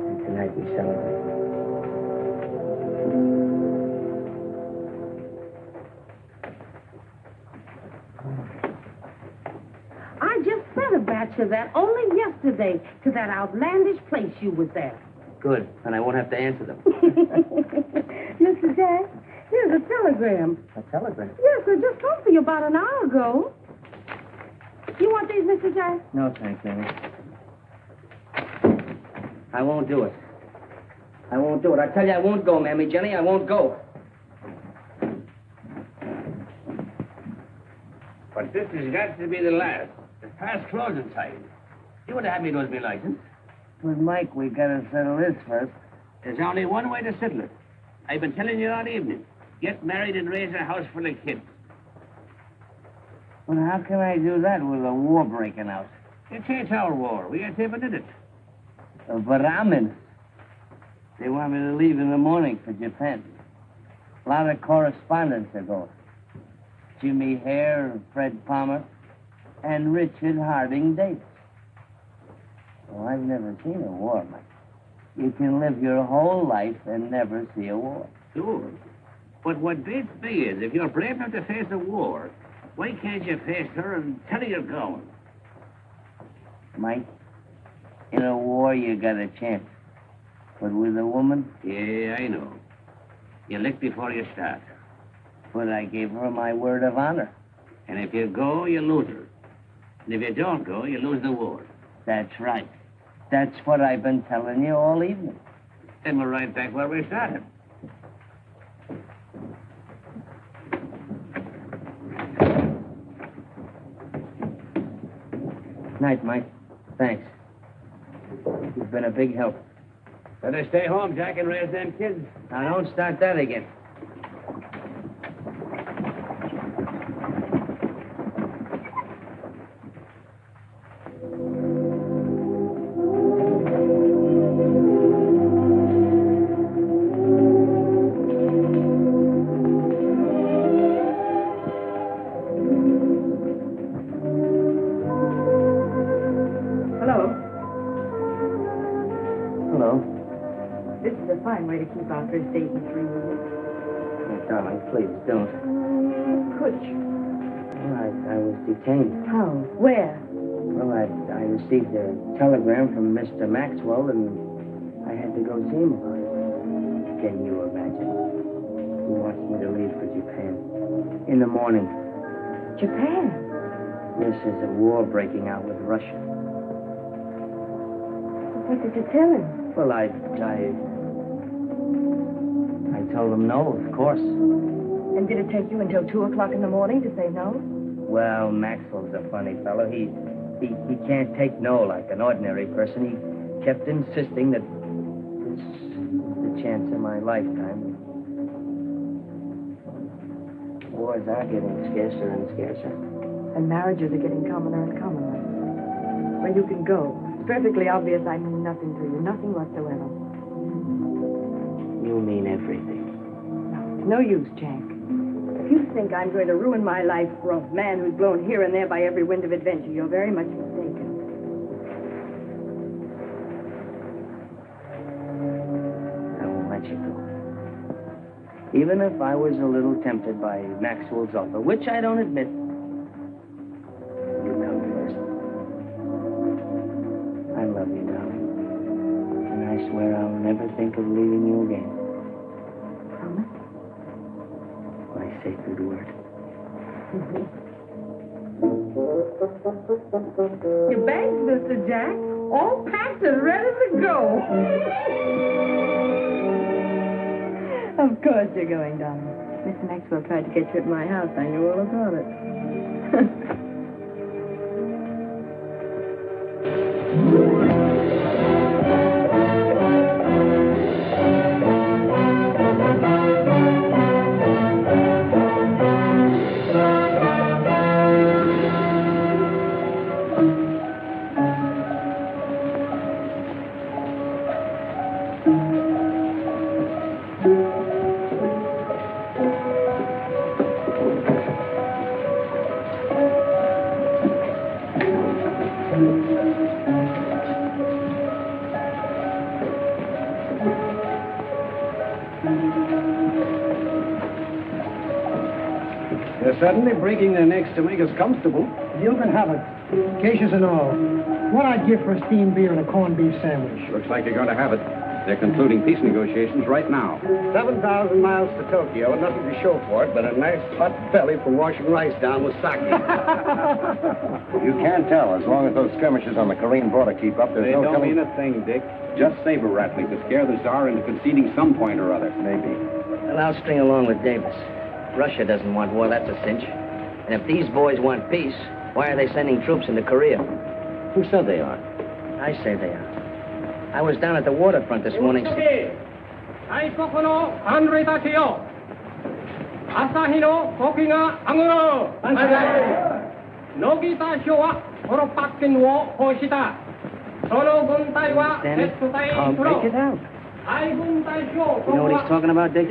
And tonight we celebrate. I just sent a batch of that only yesterday to that outlandish place you was at. Good, and I won't have to answer them. Mr. Jack, here's a telegram. A telegram? Yes, I just come for you about an hour ago. You want these, Mr. Jack? No, thanks, Annie. I won't do it. I won't do it. I tell you, I won't go, Mammy Jenny. I won't go. But this has got to be the last. It's past closing time. You would have had me lose my license. But, Mike, we gotta settle this first. There's only one way to settle it. I've been telling you all evening. Get married and raise a house full of kids. Well, how can I do that with a war breaking out? It ain't our war. We ain't even in it. But I'm in. They want me to leave in the morning for Japan. A lot of correspondents are going. Jimmy Hare, Fred Palmer, and Richard Harding Davis. Well, I've never seen a war, Mike. You can live your whole life and never see a war. Sure. But what beats me is, if you're brave enough to face a war, why can't you face her and tell her you're going? Mike, in a war, you got a chance. But with a woman? Yeah, I know. You lick before you start. But I gave her my word of honor. And if you go, you lose her. And if you don't go, you lose the war. That's right. That's what I've been telling you all evening. Then we're right back where we started. Night, Mike. Thanks. You've been a big help. Better stay home, Jack, and raise them kids. Now, don't start that again. Way to keep our first date in 3 weeks. Oh, darling, please don't. Could you? Well, I was detained. How? Where? Well, I received a telegram from Mr. Maxwell, and I had to go see him about it. Can you imagine? He wants me to leave for Japan. In the morning. Japan? Yes, there's a war breaking out with Russia. What did you tell him? Well, I told him no, of course. And did it take you until 2 o'clock in the morning to say no? Well, Maxwell's a funny fellow. He He can't take no like an ordinary person. He kept insisting that this is the chance of my lifetime. Wars are getting scarcer and scarcer. And marriages are getting commoner and commoner. Well, you can go. It's perfectly obvious I mean nothing to you. Nothing whatsoever. You mean everything. No use, Jack. If you think I'm going to ruin my life for a man who's blown here and there by every wind of adventure, you're very much mistaken. I won't let you go. Even if I was a little tempted by Maxwell's offer, which I don't admit, you come first. I love you, darling. And I swear I'll never think of leaving you again. Promise? My sacred word. Your bags, Mr. Jack, all packed and ready to go. Of course you're going, darling. Mr. Maxwell tried to get you at my house. I knew all about it. They're certainly breaking their necks to make us comfortable. You can have it. Cases and all. What I'd give for a steamed beer and a corned beef sandwich. Looks like you're going to have it. They're concluding peace negotiations right now. 7,000 miles to Tokyo, and nothing to show for it but a nice hot belly from washing rice down with sake. You can't tell. As long as those skirmishes on the Korean border keep up, there's They no don't telling. mean a thing, Dick. Just saber rattling to scare the Tsar into conceding some point or other. Maybe. Well, I'll string along with Davis. Russia doesn't want war, that's a cinch. And if these boys want peace, why are they sending troops into Korea? Who said they are? I say they are. I was down at the waterfront this morning. 大国の安寧たちよ朝日の国が上がろう乃木田省はこのパッキンを報した。その軍隊は撤退 I'll する break it out. 海軍大将 You know what he's talking about, Dick?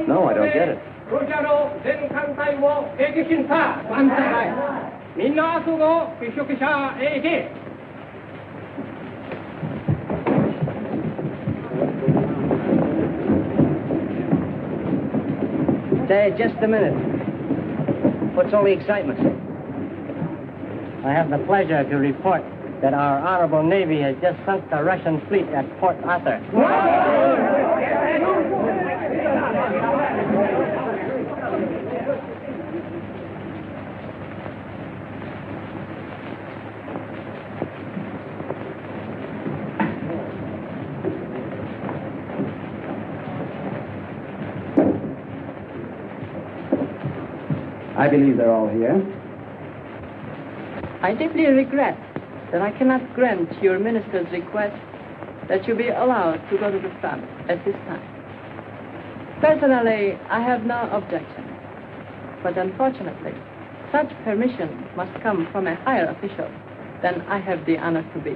No, I don't get it. ロシアの全艦隊を撃沈した万歳みんな明日の被食者へ行け Say, just a minute. What's all the excitement? I have the pleasure to report that our honorable Navy has just sunk the Russian fleet at Port Arthur. I believe they're all here. I deeply regret that I cannot grant your minister's request that you be allowed to go to the front at this time. Personally, I have no objection. But unfortunately, such permission must come from a higher official than I have the honor to be.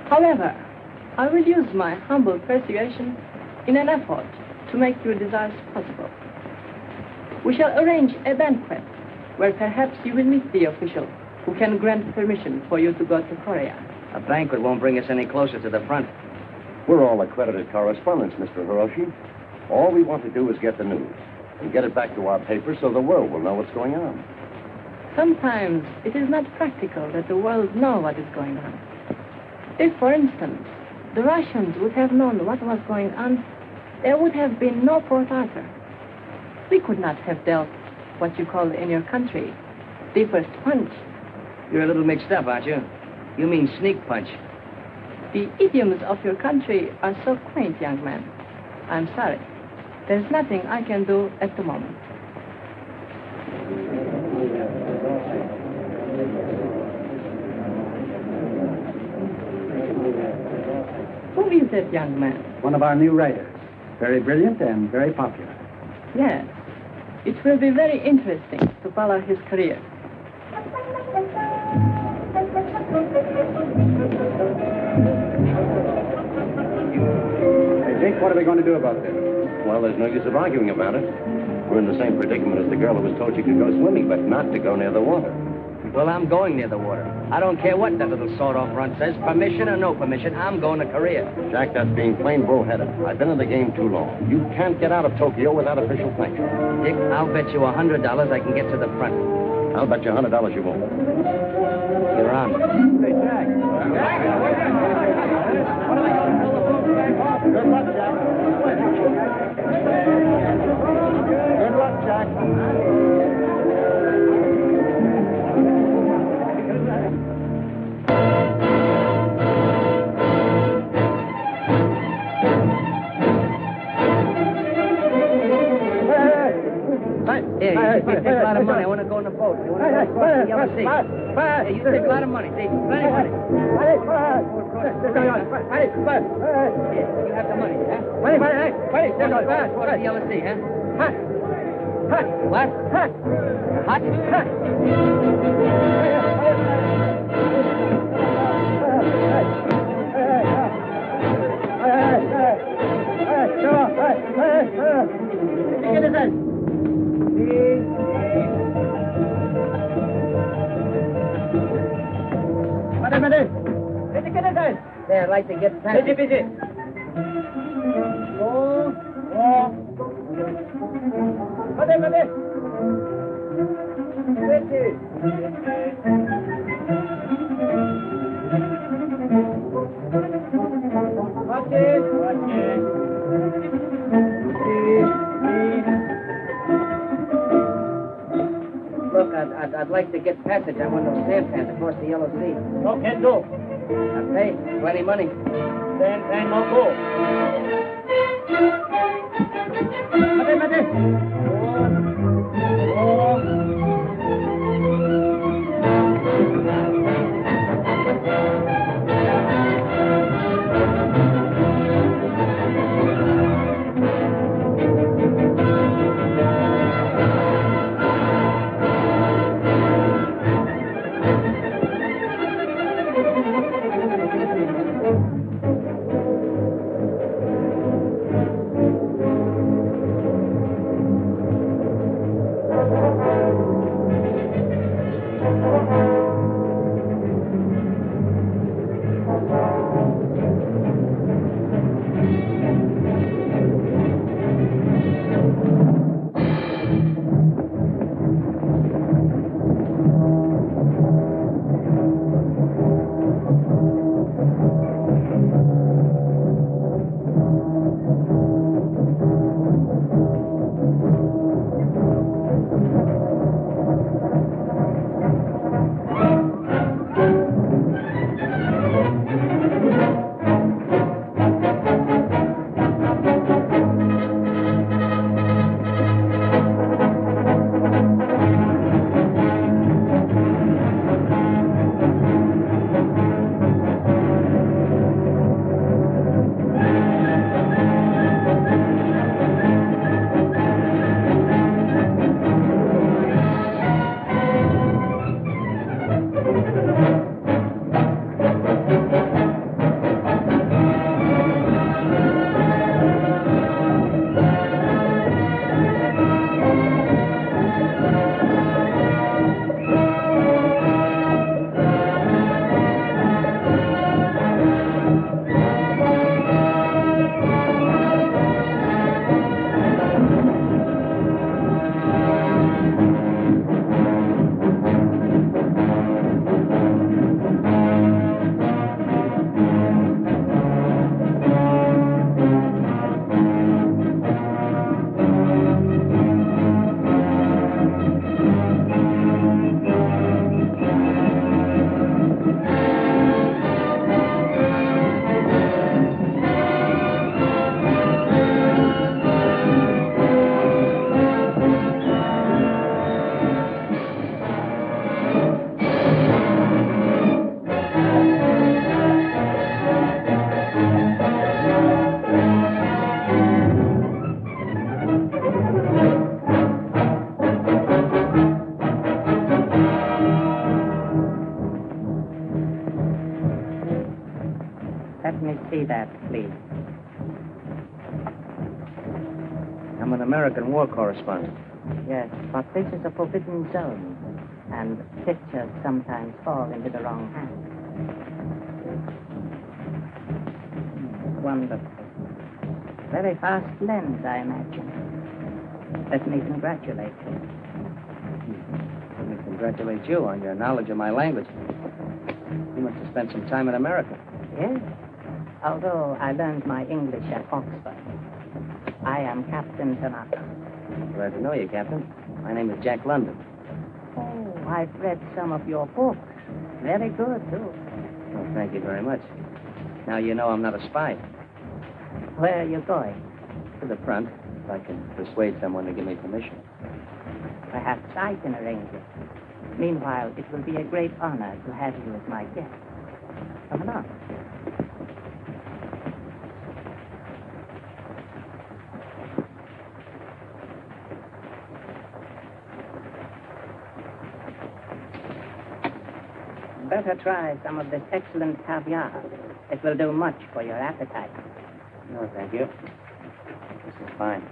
However, I will use my humble persuasion in an effort to make your desires possible. We shall arrange a banquet where perhaps you will meet the official who can grant permission for you to go to Korea. A banquet won't bring us any closer to the front. We're all accredited correspondents, Mr. Hiroshi. All we want to do is get the news and get it back to our paper so the world will know what's going on. Sometimes it is not practical that the world know what is going on. If, for instance, the Russians would have known what was going on, there would have been no Port Arthur. We could not have dealt what you call in your country the first punch. You're a little mixed up, aren't you? You mean sneak punch. The idioms of your country are so quaint, young man. I'm sorry. There's nothing I can do at the moment. is that young man? One of our new writers. Very brilliant and very popular. Yes. It will be very interesting to follow his career. Hey, Dick, what are we going to do about this? Well, there's no use of arguing about it. We're in the same predicament as the girl who was told she could go swimming, but not to go near the water. Well, I'm going near the water. I don't care what that little sawed-off runt says. Permission or no permission, I'm going to Korea. Jack, that's being plain bullheaded. I've been in the game too long. You can't get out of Tokyo without official sanction. Dick, I'll bet you $100 I can get to the front. I'll bet you $100 you won't. You're on. Hey, Jack. Good luck, Jack. Good luck, Jack. Here, you take a lot of money. I want to go on the boat. You want to go across the yellow sea. Hey, you take a lot of money. See, plenty of money. Here, you have the money, huh? Across the yellow sea, huh? What? Hot? There, I'd like to get past it. Look, I'd like to get passage. I want those sampans across the Yellow Sea. No can do. I pay plenty money. Then no go. Let me see that, please. I'm an American war correspondent. Yes, but this is a forbidden zone, and pictures sometimes fall into the wrong hands. Wonderful. Very fast lens, I imagine. Let me congratulate you. Let me congratulate you on your knowledge of my language. You must have spent some time in America. Yes. Although I learned my English at Oxford. I am Captain Tanaka. Glad to know you, Captain. My name is Jack London. Oh, I've read some of your books. Very good, too. Oh, thank you very much. Now you know I'm not a spy. Where are you going? To the front, if I can persuade someone to give me permission. Perhaps I can arrange it. Meanwhile, it will be a great honor to have you as my guest. Come along. Better try some of this excellent caviar. It will do much for your appetite. No, thank you. This is fine.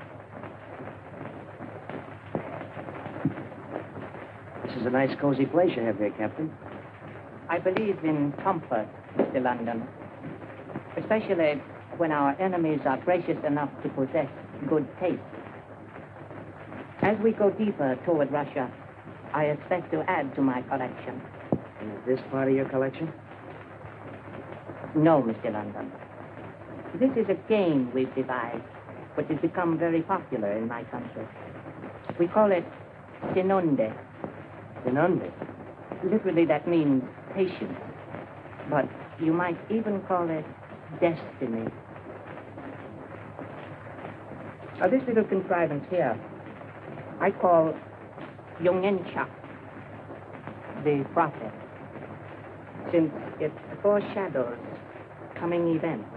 This is a nice, cozy place you have here, Captain. I believe in comfort, Mr. London. Especially when our enemies are gracious enough to possess good taste. As we go deeper toward Russia, I expect to add to my collection. Is this part of your collection? No, Mr. London. This is a game we've devised, which has become very popular in my country. We call it Sinonde. Sinonde? Literally, that means patience. But you might even call it destiny. Now, this little contrivance here, I call Yongencha, the prophet, since it foreshadows coming events.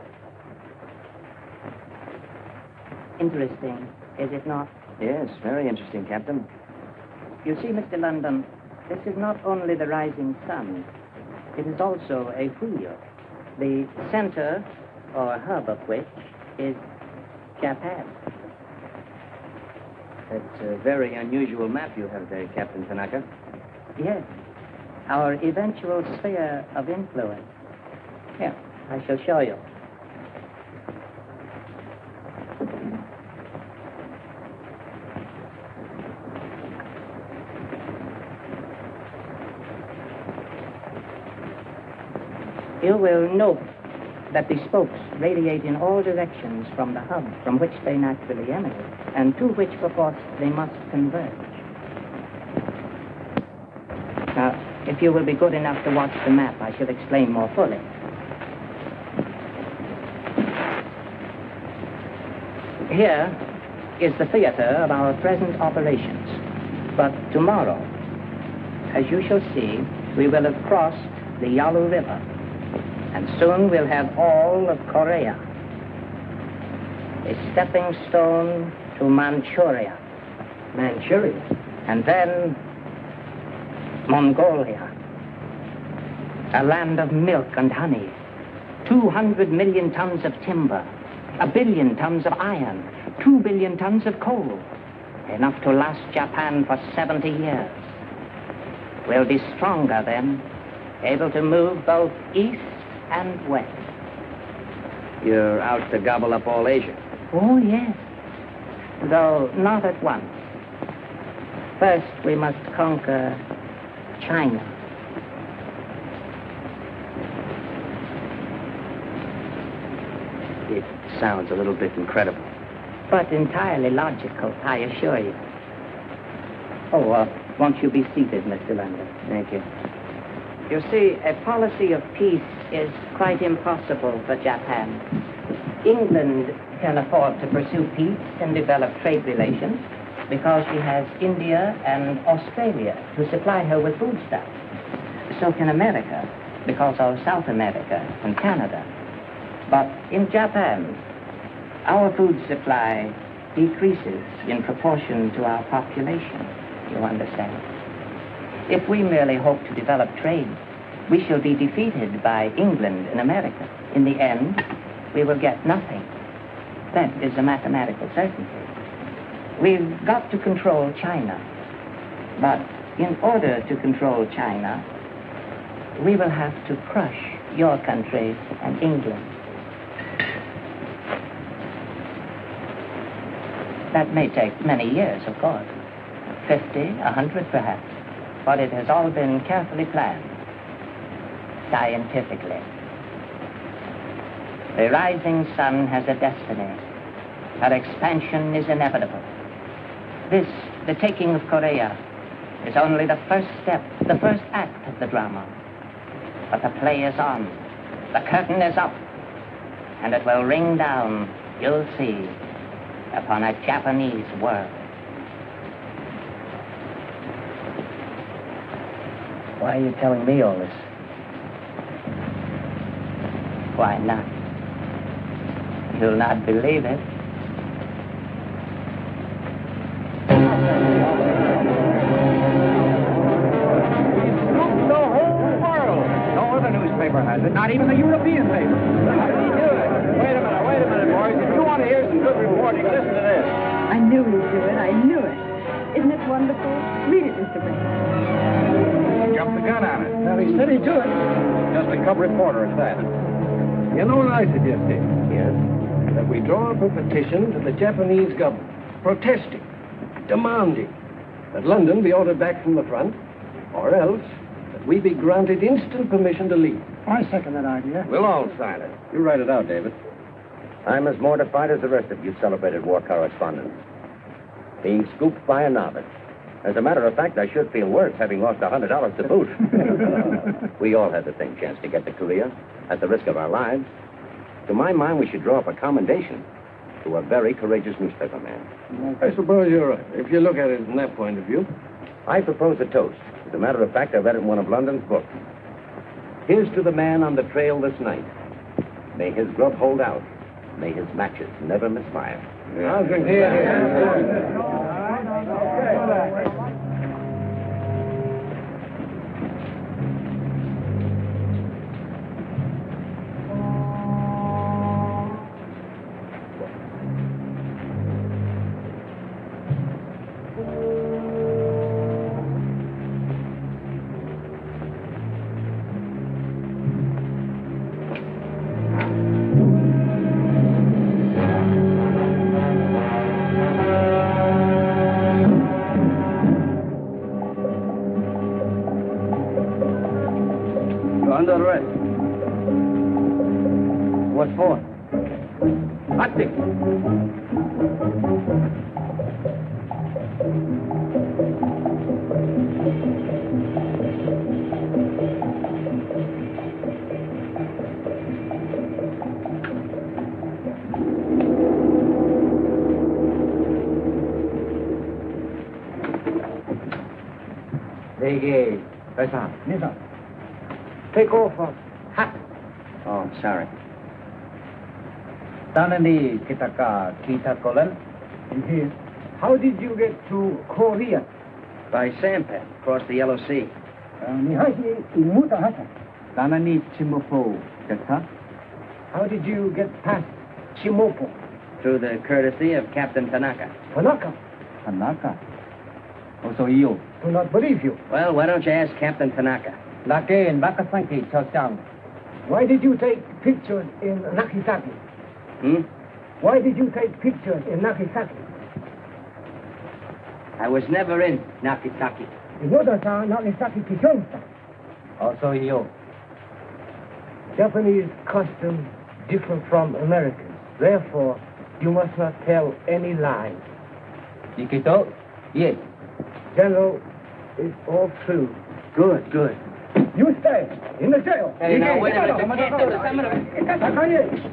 Interesting, is it not? Yes, very interesting, Captain. You see, Mr. London, this is not only the rising sun, it is also a wheel, the center, or hub of which, is Japan. That's a very unusual map you have there, Captain Tanaka. Yes, our eventual sphere of influence. Here, I shall show you. You will note that the spokes radiate in all directions from the hub from which they naturally emanate, and to which, perforce, they must converge. Now, if you will be good enough to watch the map, I shall explain more fully. Here is the theater of our present operations. But tomorrow, as you shall see, we will have crossed the Yalu River. And soon we'll have all of Korea. A stepping stone to Manchuria. Manchuria? And then Mongolia. A land of milk and honey. 200 million tons of timber. 1 billion tons of iron. 2 billion tons of coal. Enough to last Japan for 70 years. We'll be stronger then, able to move both east and west. You're out to gobble up all Asia? Oh, yes. Though not at once. First, we must conquer China. It sounds a little bit incredible. But entirely logical, I assure you. Oh, won't you be seated, Mr. London? Thank you. You see, a policy of peace is quite impossible for Japan. England can afford to pursue peace and develop trade relations because she has India and Australia to supply her with foodstuffs. So can America, because of South America and Canada. But in Japan, our food supply decreases in proportion to our population, you understand. If we merely hope to develop trade, we shall be defeated by England and America. In the end, we will get nothing. That is a mathematical certainty. We've got to control China. But in order to control China, we will have to crush your country and England. That may take many years, of course. 50, 100 perhaps. But it has all been carefully planned, scientifically. The rising sun has a destiny. Her expansion is inevitable. This, the taking of Korea, is only the first step, the first act of the drama. But the play is on. The curtain is up. And it will ring down, you'll see, upon a Japanese world. Why are you telling me all this? Why not? You'll not believe it. The whole world. No other newspaper has it, not even the European paper. How did he do it? Wait a minute, boys. If you want to hear some good reporting, listen to this. I knew he'd do it. I knew it. Isn't it wonderful? Read it, Mr. Brent. Jumped the gun on it. Well, he said he'd do it. Just a cub reporter at that. You know what I suggested? Yes. That we draw up a petition to the Japanese government, protesting, demanding that London be ordered back from the front, or else that we be granted instant permission to leave. I second that idea. We'll all sign it. You write it out, David. I'm as mortified as the rest of you celebrated war correspondents. Being scooped by a novice. As a matter of fact, I should feel worse having lost $100 to boot. We all had the same chance to get to Korea at the risk of our lives. To my mind, we should draw up a commendation to a very courageous newspaper man. I suppose you're right, if you look at it from that point of view. I propose a toast. As a matter of fact, I read it in one of London's books. Here's to the man on the trail this night. May his grub hold out. May his matches never miss fire. I'll drink here. Under arrest. What for? Nothing. Take off hat. Oh, sorry. Tanani kitaka kita kolan. Here. How did you get to Korea? By sampan, across the Yellow Sea. Nihashi imuta hata. Tanani Chimopo kata. How did you get past Chimopo? Through the courtesy of Captain Tanaka. Tanaka. Tanaka. Also you. Do not believe you. Well, why don't you ask Captain Tanaka? Lake and Nakasanki, Chochang. Why did you take pictures in Nagasaki? Why did you take pictures in Nagasaki? I was never in Nagasaki. Inoda-san, Nagasaki Kishon-san. Also you. Japanese customs differ from Americans. Therefore, you must not tell any lies. Ikito? Yes. General, it's all true. Good, good. You stay in the jail. Hey, now, wait a minute. You can't do this. I'm gonna...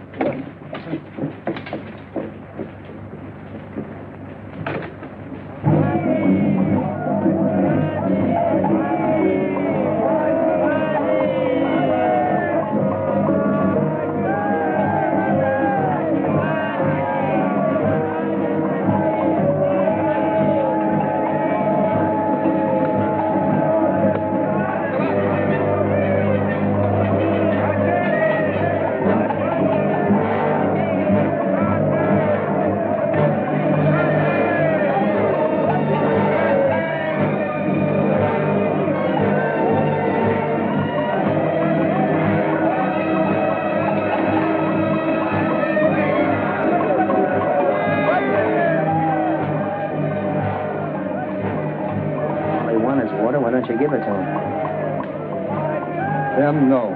No.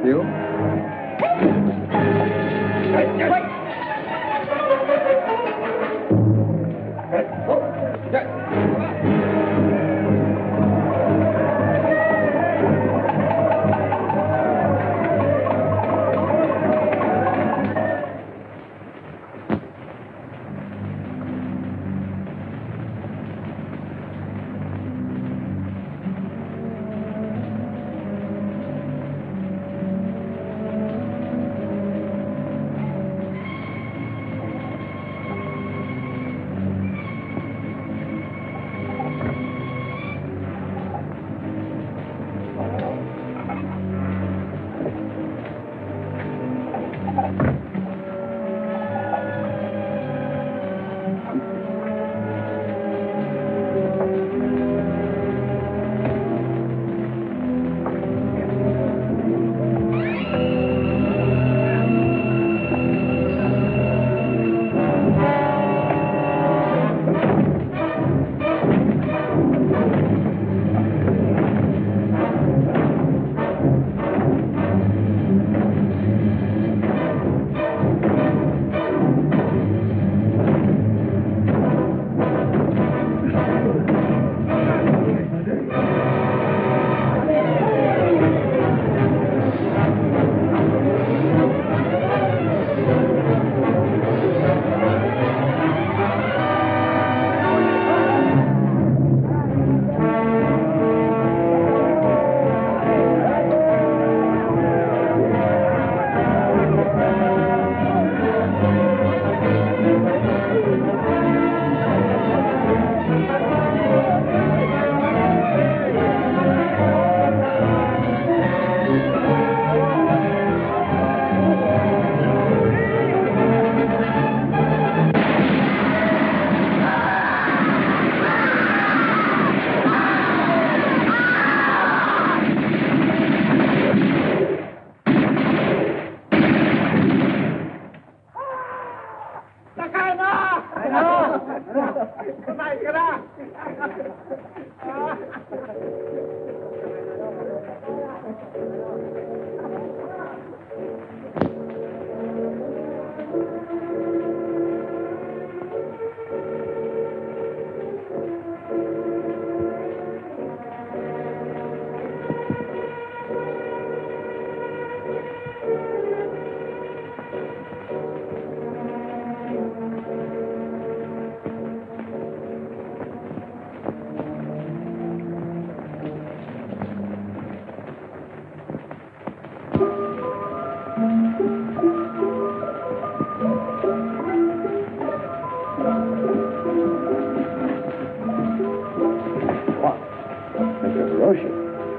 You?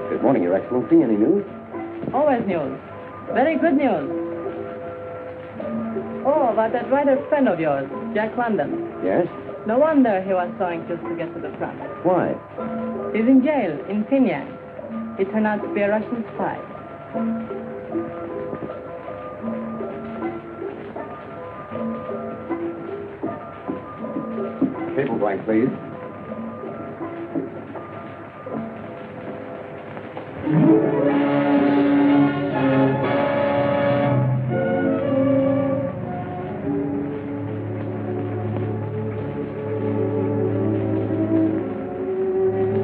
Good morning, Your Excellency. Any news? Always news. Very good news. Oh, about that writer friend of yours, Jack London. Yes? No wonder he was so anxious to get to the front. Why? He's in jail in Pyongyang. He turned out to be a Russian spy. Table blank, please.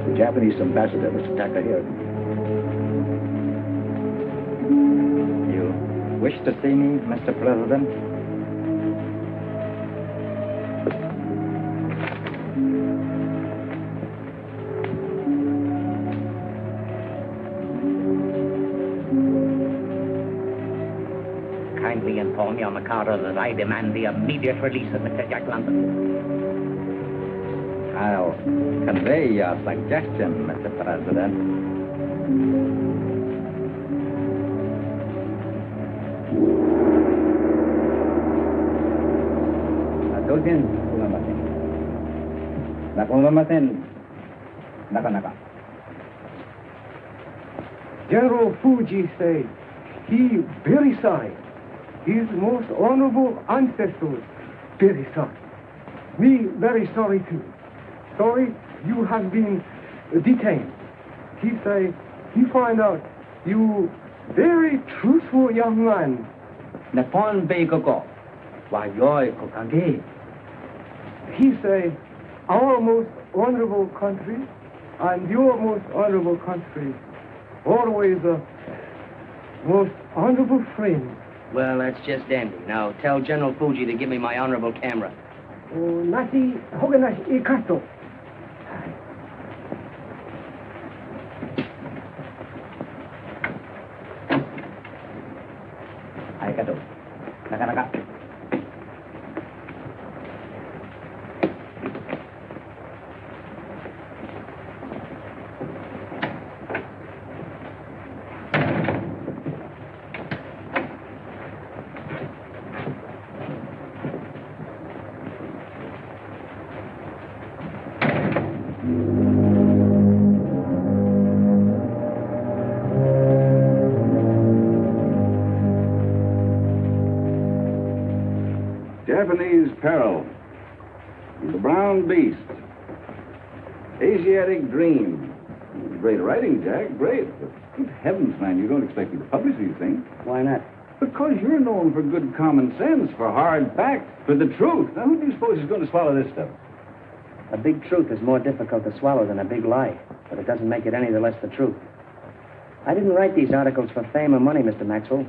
The Japanese ambassador, Mr. Takahiro. You wish to see me, Mr. President? Kindly inform your Mikado that I demand the immediate release of Mr. Jack London. I'll convey your suggestion, Mr. President. Dogen, Naka. General Fuji say he very sorry. His most honorable ancestors very sorry. Me very sorry too. Sorry you have been detained. He say he find out You very truthful young man. Nepon Bay Gogo. Wayoy Kokage. He say, our most honorable country and your most honorable country. Always a most honorable friend. Well, that's just dandy. Now, tell General Fuji to give me my honorable camera. Oh, Nasi Hoganashi Ikato. Arigato. Nakanaka. Japanese peril. The brown beast. Asiatic dream. Great writing, Jack. Great. But good heavens, man, you don't expect me to publish these things. Why not? Because you're known for good common sense, for hard facts, for the truth. Now, who do you suppose is going to swallow this stuff? A big truth is more difficult to swallow than a big lie, but it doesn't make it any the less the truth. I didn't write these articles for fame or money, Mr. Maxwell.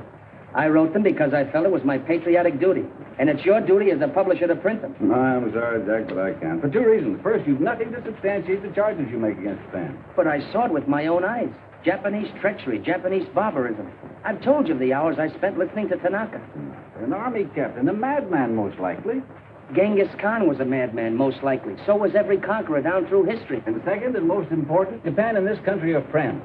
I wrote them because I felt it was my patriotic duty, and it's your duty as a publisher to print them. I'm sorry, Jack, but I can't. For two reasons. First, you've nothing to substantiate the charges you make against Japan. But I saw it with my own eyes. Japanese treachery, Japanese barbarism. I've told you of the hours I spent listening to Tanaka. An army captain, a madman, most likely. Genghis Khan was a madman, most likely. So was every conqueror down through history. And second, and most important, Japan and this country are friends.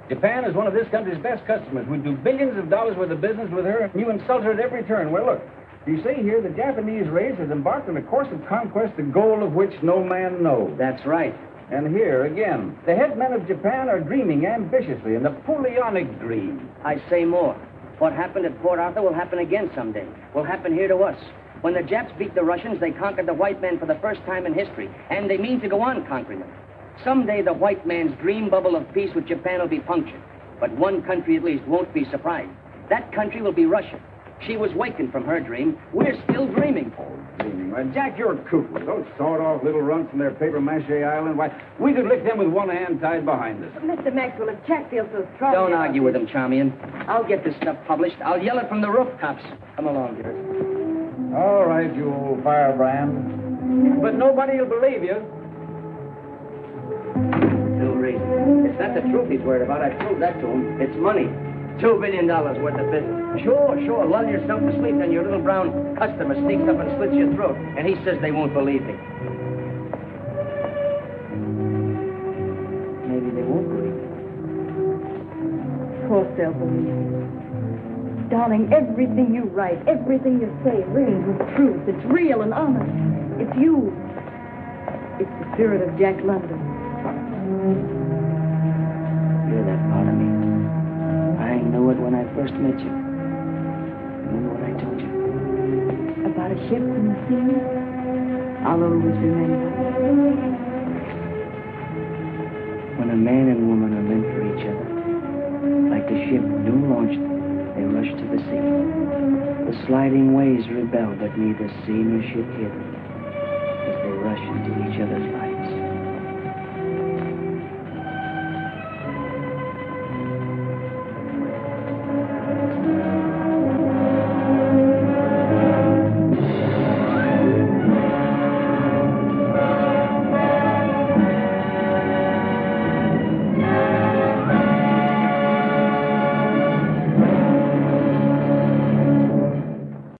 Japan is one of this country's best customers. We do billions of dollars worth of business with her, and you insult her at every turn. Well, look, you see here, the Japanese race has embarked on a course of conquest, the goal of which no man knows. That's right. And here, again, the headmen of Japan are dreaming ambitiously, in the Napoleonic dream. I say more. What happened at Port Arthur will happen again someday. Will happen here to us. When the Japs beat the Russians, they conquered the white man for the first time in history, and they mean to go on conquering them. Someday the white man's dream bubble of peace with Japan will be punctured. But one country at least won't be surprised. That country will be Russia. She was wakened from her dream. We're still dreaming. Dreaming. Why, Jack, you're cuckoo. Those sawed-off little runts from their papier-mâché island, why, we could lick them with one hand tied behind us. Mr. Maxwell, if Jack feels so strongly... Don't argue with him, Charmian. I'll get this stuff published. I'll yell it from the rooftops. Come along, dear. All right, you old firebrand. But nobody will believe you. No reason. It's not the truth he's worried about. I proved that to him. It's money. $2 billion worth of business. Sure. Lull yourself to sleep, then your little brown customer sneaks up and slits your throat. And he says they won't believe me. Maybe they won't believe me. Of course they'll believe you. Darling, everything you write, everything you say rings with truth. It's real and honest. It's you. It's the spirit of Jack London. You're that part of me. I knew it when I first met you. Remember what I told you? About a ship in the sea? I'll always remember. When a man and woman are meant for each other, like the ship new launched, they rush to the sea. The sliding waves rebel, but neither sea nor ship hid as they rush into each other's lives.